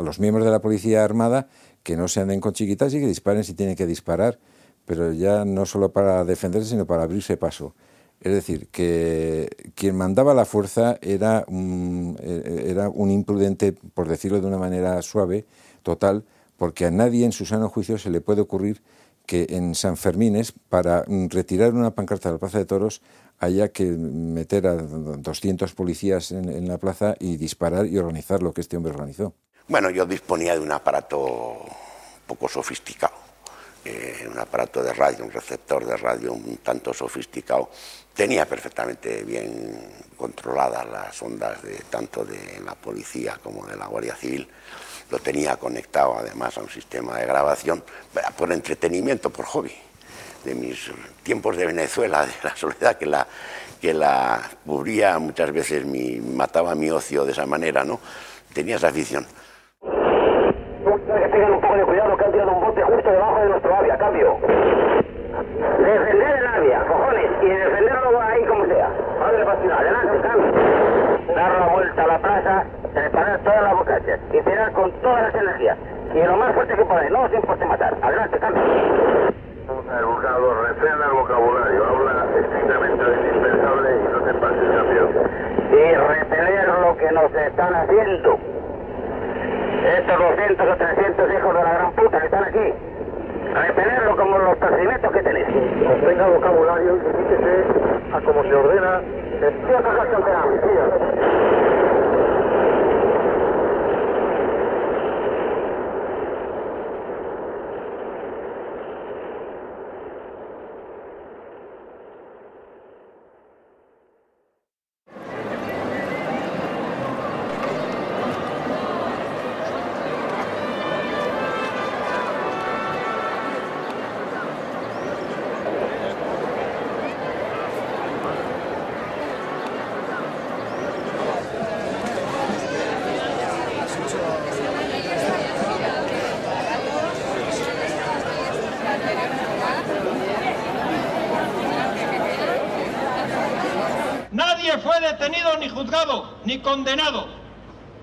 los miembros de la Policía Armada que no se anden con chiquitas y que disparen si tienen que disparar, pero ya no solo para defenderse, sino para abrirse paso. Es decir, que quien mandaba la fuerza era un imprudente, por decirlo de una manera suave, total, porque a nadie en su sano juicio se le puede ocurrir que en San Fermines, para retirar una pancarta de la Plaza de Toros, haya que meter a 200 policías en la plaza y disparar y organizar lo que este hombre organizó. Bueno, yo disponía de un aparato poco sofisticado, un aparato de radio, un receptor de radio un tanto sofisticado. Tenía perfectamente bien controladas las ondas tanto de la policía como de la Guardia Civil. Lo tenía conectado además a un sistema de grabación, por entretenimiento, por hobby, de mis tiempos de Venezuela, de la soledad que la cubría muchas veces, mataba mi ocio de esa manera, ¿no? Tenía esa afición. Tengan un poco de cuidado, que han tirado un bote justo debajo de nuestro Avia, cambio. Defender el Avia, cojones, y defenderlo ahí como sea. Adelante, cambio. Dar la vuelta a la plaza, preparar todas las bocachas y tirar con todas las energías. Y lo más fuerte que podáis, no os importe matar. Adelante, cambio. El buscador, refrena el vocabulario, habla estrictamente de indispensable y no te pases, cambio. Y repeler lo que nos están haciendo. Estos 200 o 300 hijos de la gran puta que están aquí. Repelerlo como los procedimientos que tenéis. Tenga vocabulario y limítese a como se ordena. Nadie fue detenido, ni juzgado, ni condenado.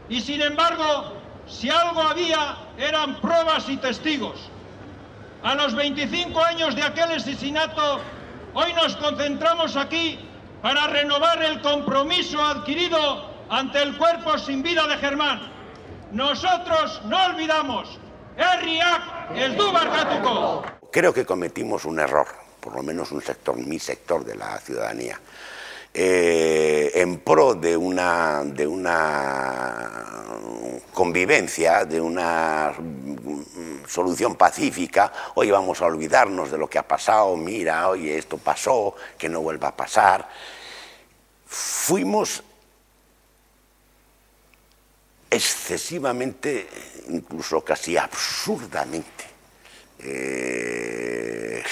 Y sin embargo, si algo había, eran pruebas y testigos. A los 25 años de aquel asesinato, hoy nos concentramos aquí para renovar el compromiso adquirido ante el cuerpo sin vida de Germán. Nosotros no olvidamos. Herriak ez du barkatuko. Creo que cometimos un error, por lo menos mi sector de la ciudadanía, en pro de una convivencia, de una solución pacífica. Hoy vamos a olvidarnos de lo que ha pasado, mira, oye, esto pasó, que no vuelva a pasar. Fuimos excesivamente, incluso casi absurdamente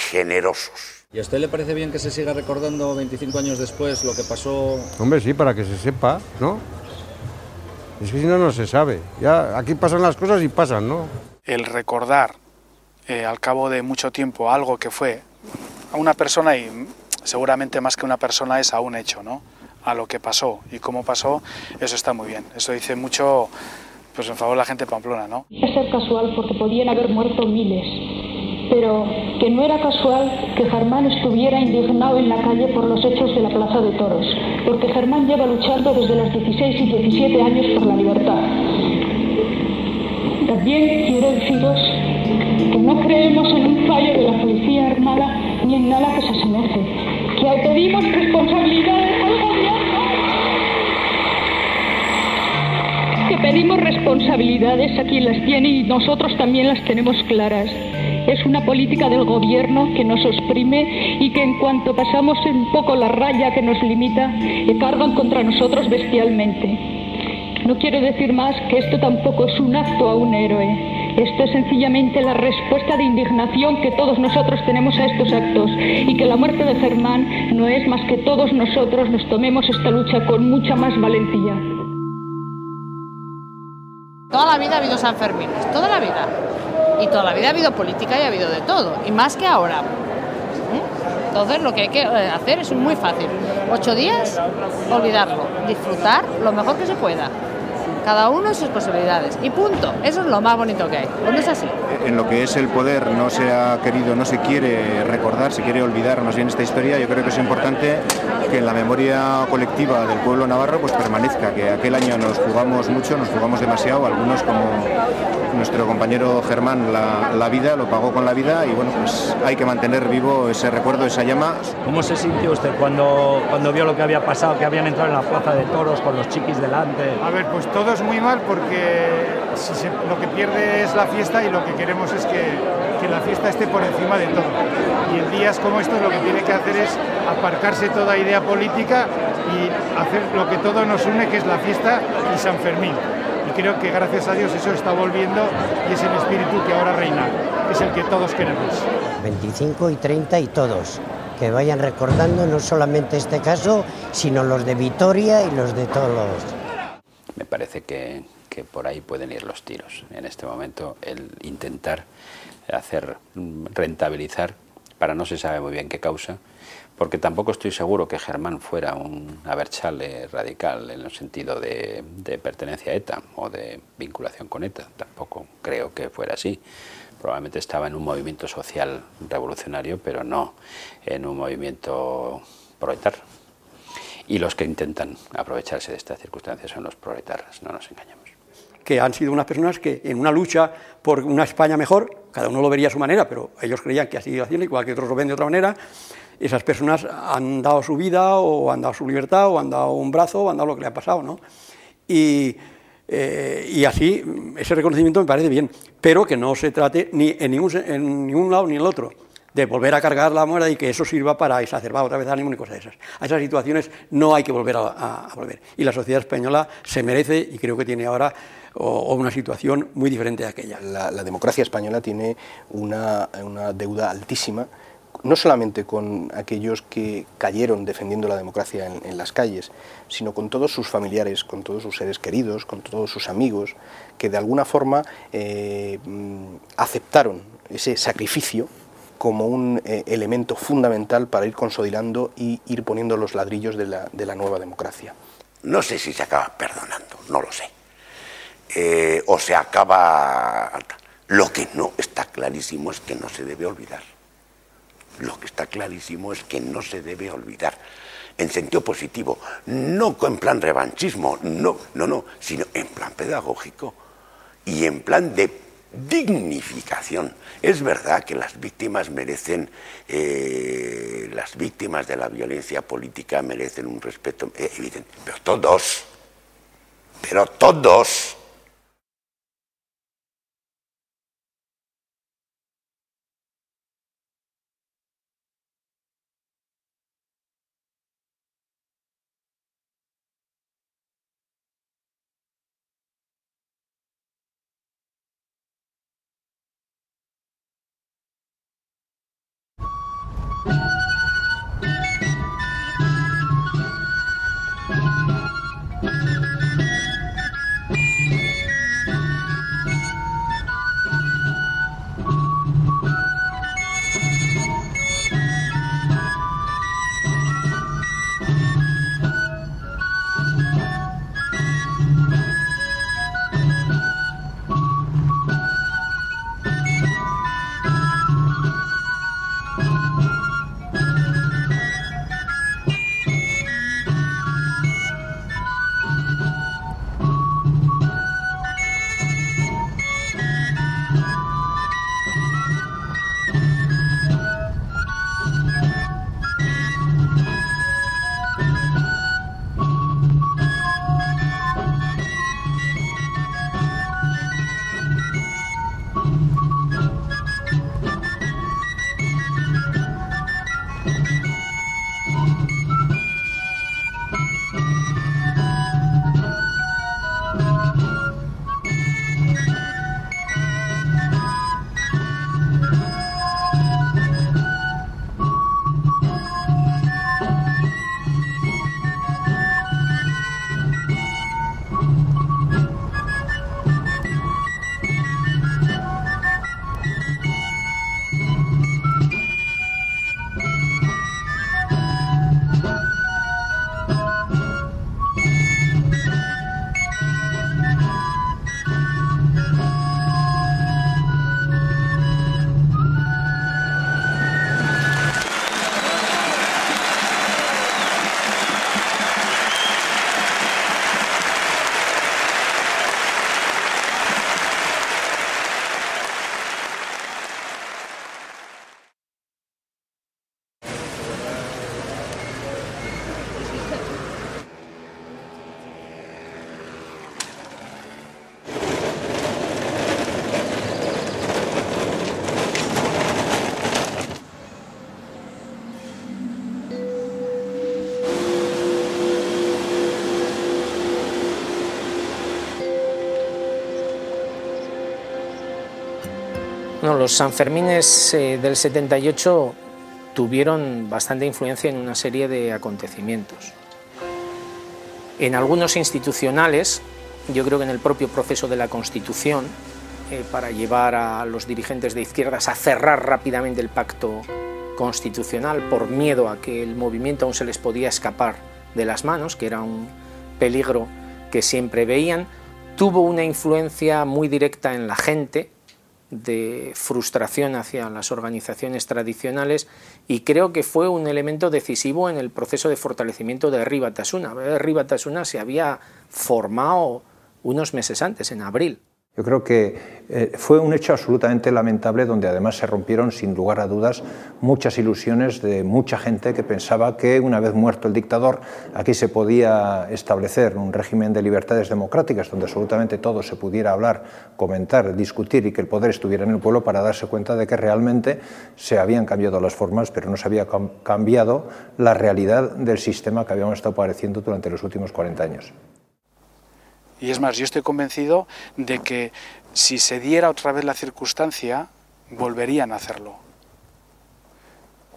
generosos. ¿Y a usted le parece bien que se siga recordando 25 años después lo que pasó? Hombre, sí, para que se sepa, ¿no? Es que si no, no se sabe. Ya aquí pasan las cosas y pasan, ¿no? El recordar al cabo de mucho tiempo algo que fue a una persona, y seguramente más que una persona es a un hecho, ¿no? A lo que pasó y cómo pasó, eso está muy bien. Eso dice mucho, pues, en favor de la gente de Pamplona, ¿no? Es ser casual porque podían haber muerto miles, pero que no era casual que Germán estuviera indignado en la calle por los hechos de la Plaza de Toros, porque Germán lleva luchando desde los 16 y 17 años por la libertad. También quiero deciros que no creemos en un fallo de la Policía Armada ni en nada que se asemeje. que pedimos responsabilidades al gobierno, que pedimos responsabilidades a quien las tiene y nosotros también las tenemos claras. Es una política del gobierno que nos oprime y que en cuanto pasamos un poco la raya que nos limita, cargan contra nosotros bestialmente. No quiero decir más que esto tampoco es un acto a un héroe. Esto es sencillamente la respuesta de indignación que todos nosotros tenemos a estos actos y que la muerte de Germán no es más que todos nosotros nos tomemos esta lucha con mucha más valentía. Toda la vida ha habido Sanfermines, toda la vida. Y toda la vida ha habido política y ha habido de todo, y más que ahora. Entonces lo que hay que hacer es muy fácil. 8 días, olvidarlo, disfrutar lo mejor que se pueda. Cada uno sus posibilidades. Y punto. Eso es lo más bonito que hay. ¿No es así? En lo que es el poder no se ha querido, no se quiere recordar, se quiere olvidar más bien esta historia. Yo creo que es importante que en la memoria colectiva del pueblo navarro pues permanezca, que aquel año nos jugamos mucho, nos jugamos demasiado, algunos como nuestro compañero Germán la vida, lo pagó con la vida y bueno, pues hay que mantener vivo ese recuerdo, esa llama. ¿Cómo se sintió usted cuando vio lo que había pasado, que habían entrado en la plaza de toros con los chiquis delante? A ver, pues todo es muy mal porque lo que pierde es la fiesta y lo que queremos es que la fiesta esté por encima de todo. Y en días como estos lo que tiene que hacer es aparcarse toda idea política y hacer lo que todo nos une, que es la fiesta y San Fermín. Y creo que gracias a Dios eso está volviendo y es el espíritu que ahora reina, que es el que todos queremos. 25 y 30 y todos, que vayan recordando no solamente este caso, sino los de Vitoria y los de todos los... Me parece que por ahí pueden ir los tiros. En este momento el intentar rentabilizar para no se sabe muy bien qué causa, porque tampoco estoy seguro que Germán fuera un Abertzale radical en el sentido de pertenencia a ETA o de vinculación con ETA, tampoco creo que fuera así. Probablemente estaba en un movimiento social revolucionario, pero no en un movimiento proetar. Y los que intentan aprovecharse de estas circunstancias son los proetarras, no nos engañemos. Que han sido unas personas que en una lucha por una España mejor, cada uno lo vería a su manera, pero ellos creían que así iba haciendo, igual que otros lo ven de otra manera, esas personas han dado su vida, o han dado su libertad, o han dado un brazo, o han dado lo que le ha pasado, ¿no? Y así, ese reconocimiento me parece bien, pero que no se trate ni en ningún lado ni en el otro, de volver a cargar la muerte y que eso sirva para exacerbar otra vez ánimo y cosas de esas. A esas situaciones no hay que volver a volver. Y la sociedad española se merece, y creo que tiene ahora, una situación muy diferente de aquella. La democracia española tiene una deuda altísima, no solamente con aquellos que cayeron defendiendo la democracia en las calles, sino con todos sus familiares, con todos sus seres queridos, con todos sus amigos, que de alguna forma aceptaron ese sacrificio como un elemento fundamental para ir consolidando y ir poniendo los ladrillos de la nueva democracia. No sé si se acaba perdonando, no lo sé. O se acaba... Lo que no está clarísimo es que no se debe olvidar. Lo que está clarísimo es que no se debe olvidar. En sentido positivo, no en plan revanchismo, no, sino en plan pedagógico y en plan de dignificación. Es verdad que las víctimas merecen, las víctimas de la violencia política merecen un respeto evidente, pero todos. No, los Sanfermines del 78 tuvieron bastante influencia en una serie de acontecimientos. En algunos institucionales, yo creo que en el propio proceso de la Constitución, para llevar a los dirigentes de izquierdas a cerrar rápidamente el pacto constitucional por miedo a que el movimiento aún se les podía escapar de las manos, que era un peligro que siempre veían, tuvo una influencia muy directa en la gente, de frustración hacia las organizaciones tradicionales, y creo que fue un elemento decisivo en el proceso de fortalecimiento de Herri Batasuna. Herri Batasuna se había formado unos meses antes, en abril. Yo creo que fue un hecho absolutamente lamentable, donde además se rompieron sin lugar a dudas muchas ilusiones de mucha gente que pensaba que una vez muerto el dictador aquí se podía establecer un régimen de libertades democráticas donde absolutamente todo se pudiera hablar, comentar, discutir y que el poder estuviera en el pueblo, para darse cuenta de que realmente se habían cambiado las formas, pero no se había cambiado la realidad del sistema que habíamos estado padeciendo durante los últimos 40 años. Y es más, yo estoy convencido de que si se diera otra vez la circunstancia, volverían a hacerlo.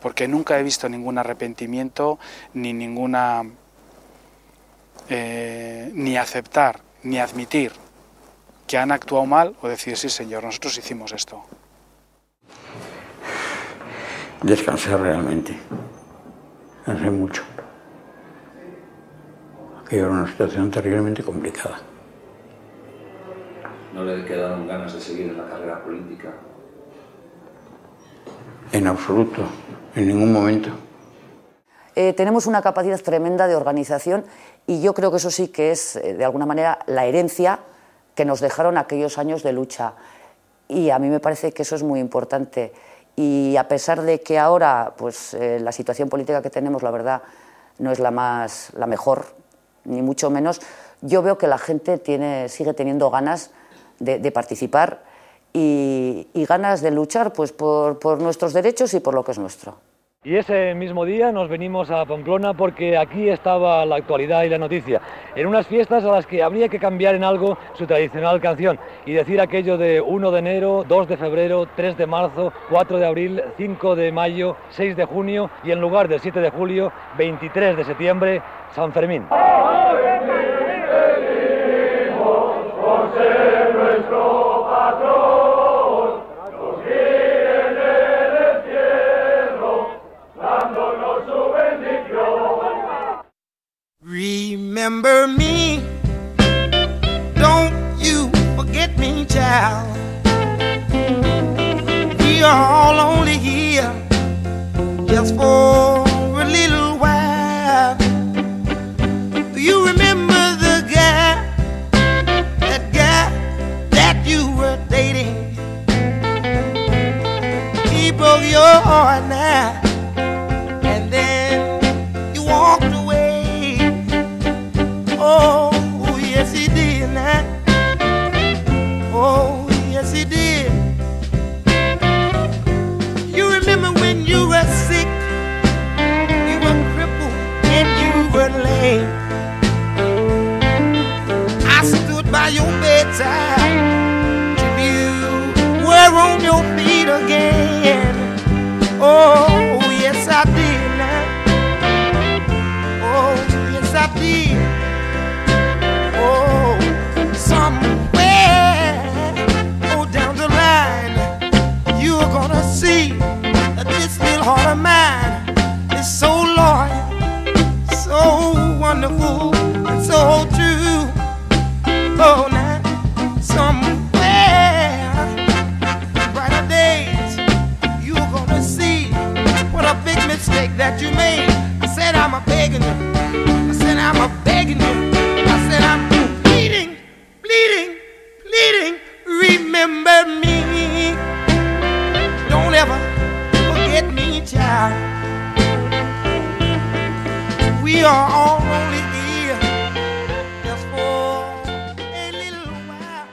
Porque nunca he visto ningún arrepentimiento, ni ninguna... ni aceptar, ni admitir que han actuado mal, o decir, sí señor, nosotros hicimos esto. Descansé realmente. Descansé mucho. Aquello era una situación terriblemente complicada. ¿No le quedaron ganas de seguir en la carrera política? En absoluto, en ningún momento. Tenemos una capacidad tremenda de organización y yo creo que eso sí que es, de alguna manera, la herencia que nos dejaron aquellos años de lucha. Y a mí me parece que eso es muy importante. Y a pesar de que ahora pues, la situación política que tenemos, la verdad, no es la mejor, ni mucho menos, yo veo que la gente sigue teniendo ganas de participar y ganas de luchar pues, por nuestros derechos y por lo que es nuestro. Y ese mismo día nos venimos a Pamplona porque aquí estaba la actualidad y la noticia, en unas fiestas a las que habría que cambiar en algo su tradicional canción y decir aquello de 1 de enero, 2 de febrero, 3 de marzo, 4 de abril, 5 de mayo, 6 de junio y en lugar del 7 de julio, 23 de septiembre, San Fermín. Remember me, don't you forget me, child. We are all only here just for a little while. Do you remember the guy that you were dating? He broke your heart now, and then you walked away. Oh, yes he did now. Oh, yes he did. You remember when you were sick, you were crippled and you were lame. I stood by your bedside till you were on your feet again. Oh, yes I did now. Oh, yes I did. Oh, somewhere, oh, down the line, you're gonna see that this little heart of mine is so loyal, so wonderful, and so true. Oh, now, somewhere, brighter days, you're gonna see what a big mistake that you made. I said I'm a begging you, I said I'm a begging you, I said I'm pleading, pleading, pleading, remember me. Don't ever forget me, child. We are all only here just for a little while.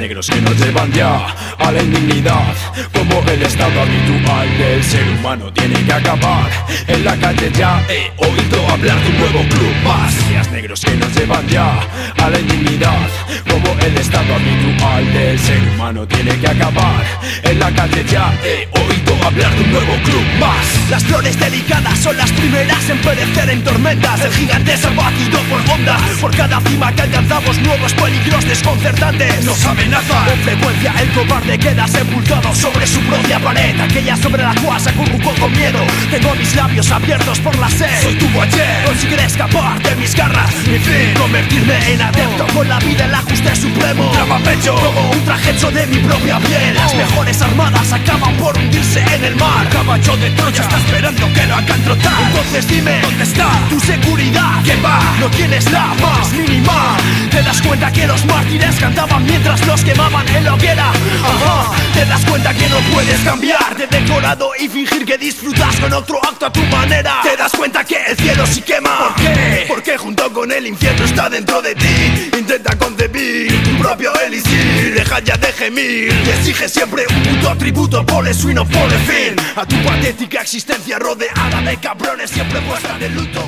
negros que nos llevan ya a la indignidad, como el estado habitual del ser humano tiene que acabar. En la calle ya he oído hablar de un nuevo club más. Días negros que nos llevan ya a la indignidad, como el estado habitual del ser humano tiene que acabar. En la calle ya he oído hablar de un nuevo club más. Las flores delicadas son las primeras en perecer en tormentas. El gigante es abatido por ondas. Por cada cima que alcanzamos nuevos peligros desconcertantes nos amenazan. Con frecuencia el cobarde queda sepultado sobre su propia pared, aquella sobre la cual se acurrucó con miedo. Tengo mis labios abiertos por la sed. Soy tu ayer, conseguiré escapar de mis garras. Mi fin, convertirme en adepto con la vida el ajuste supremo. Tramapecho, como un traje hecho de mi propia piel. Las mejores armadas acaban por hundirse en el mar. Caballo de Troya está esperando que lo hagan trotar. Entonces dime, ¿dónde está tu seguridad? ¿Qué va? No tienes la más mínima. ¿Te das cuenta que los mártires cantaban mientras los quemaban en la hoguera? Ajá. ¿Te das cuenta que no puedes cambiar de decorado y fingir que disfrutas con otro acto a tu manera? ¿Te das cuenta que el cielo sí quema? ¿Por qué? Porque junto con el infierno está dentro de ti. Intenta concebir tu propio elixir. Deja ya de gemir y exige siempre un puto tributo. Pone su y no pone fin a tu patética existencia rodeada de cabrones siempre puesta de luto.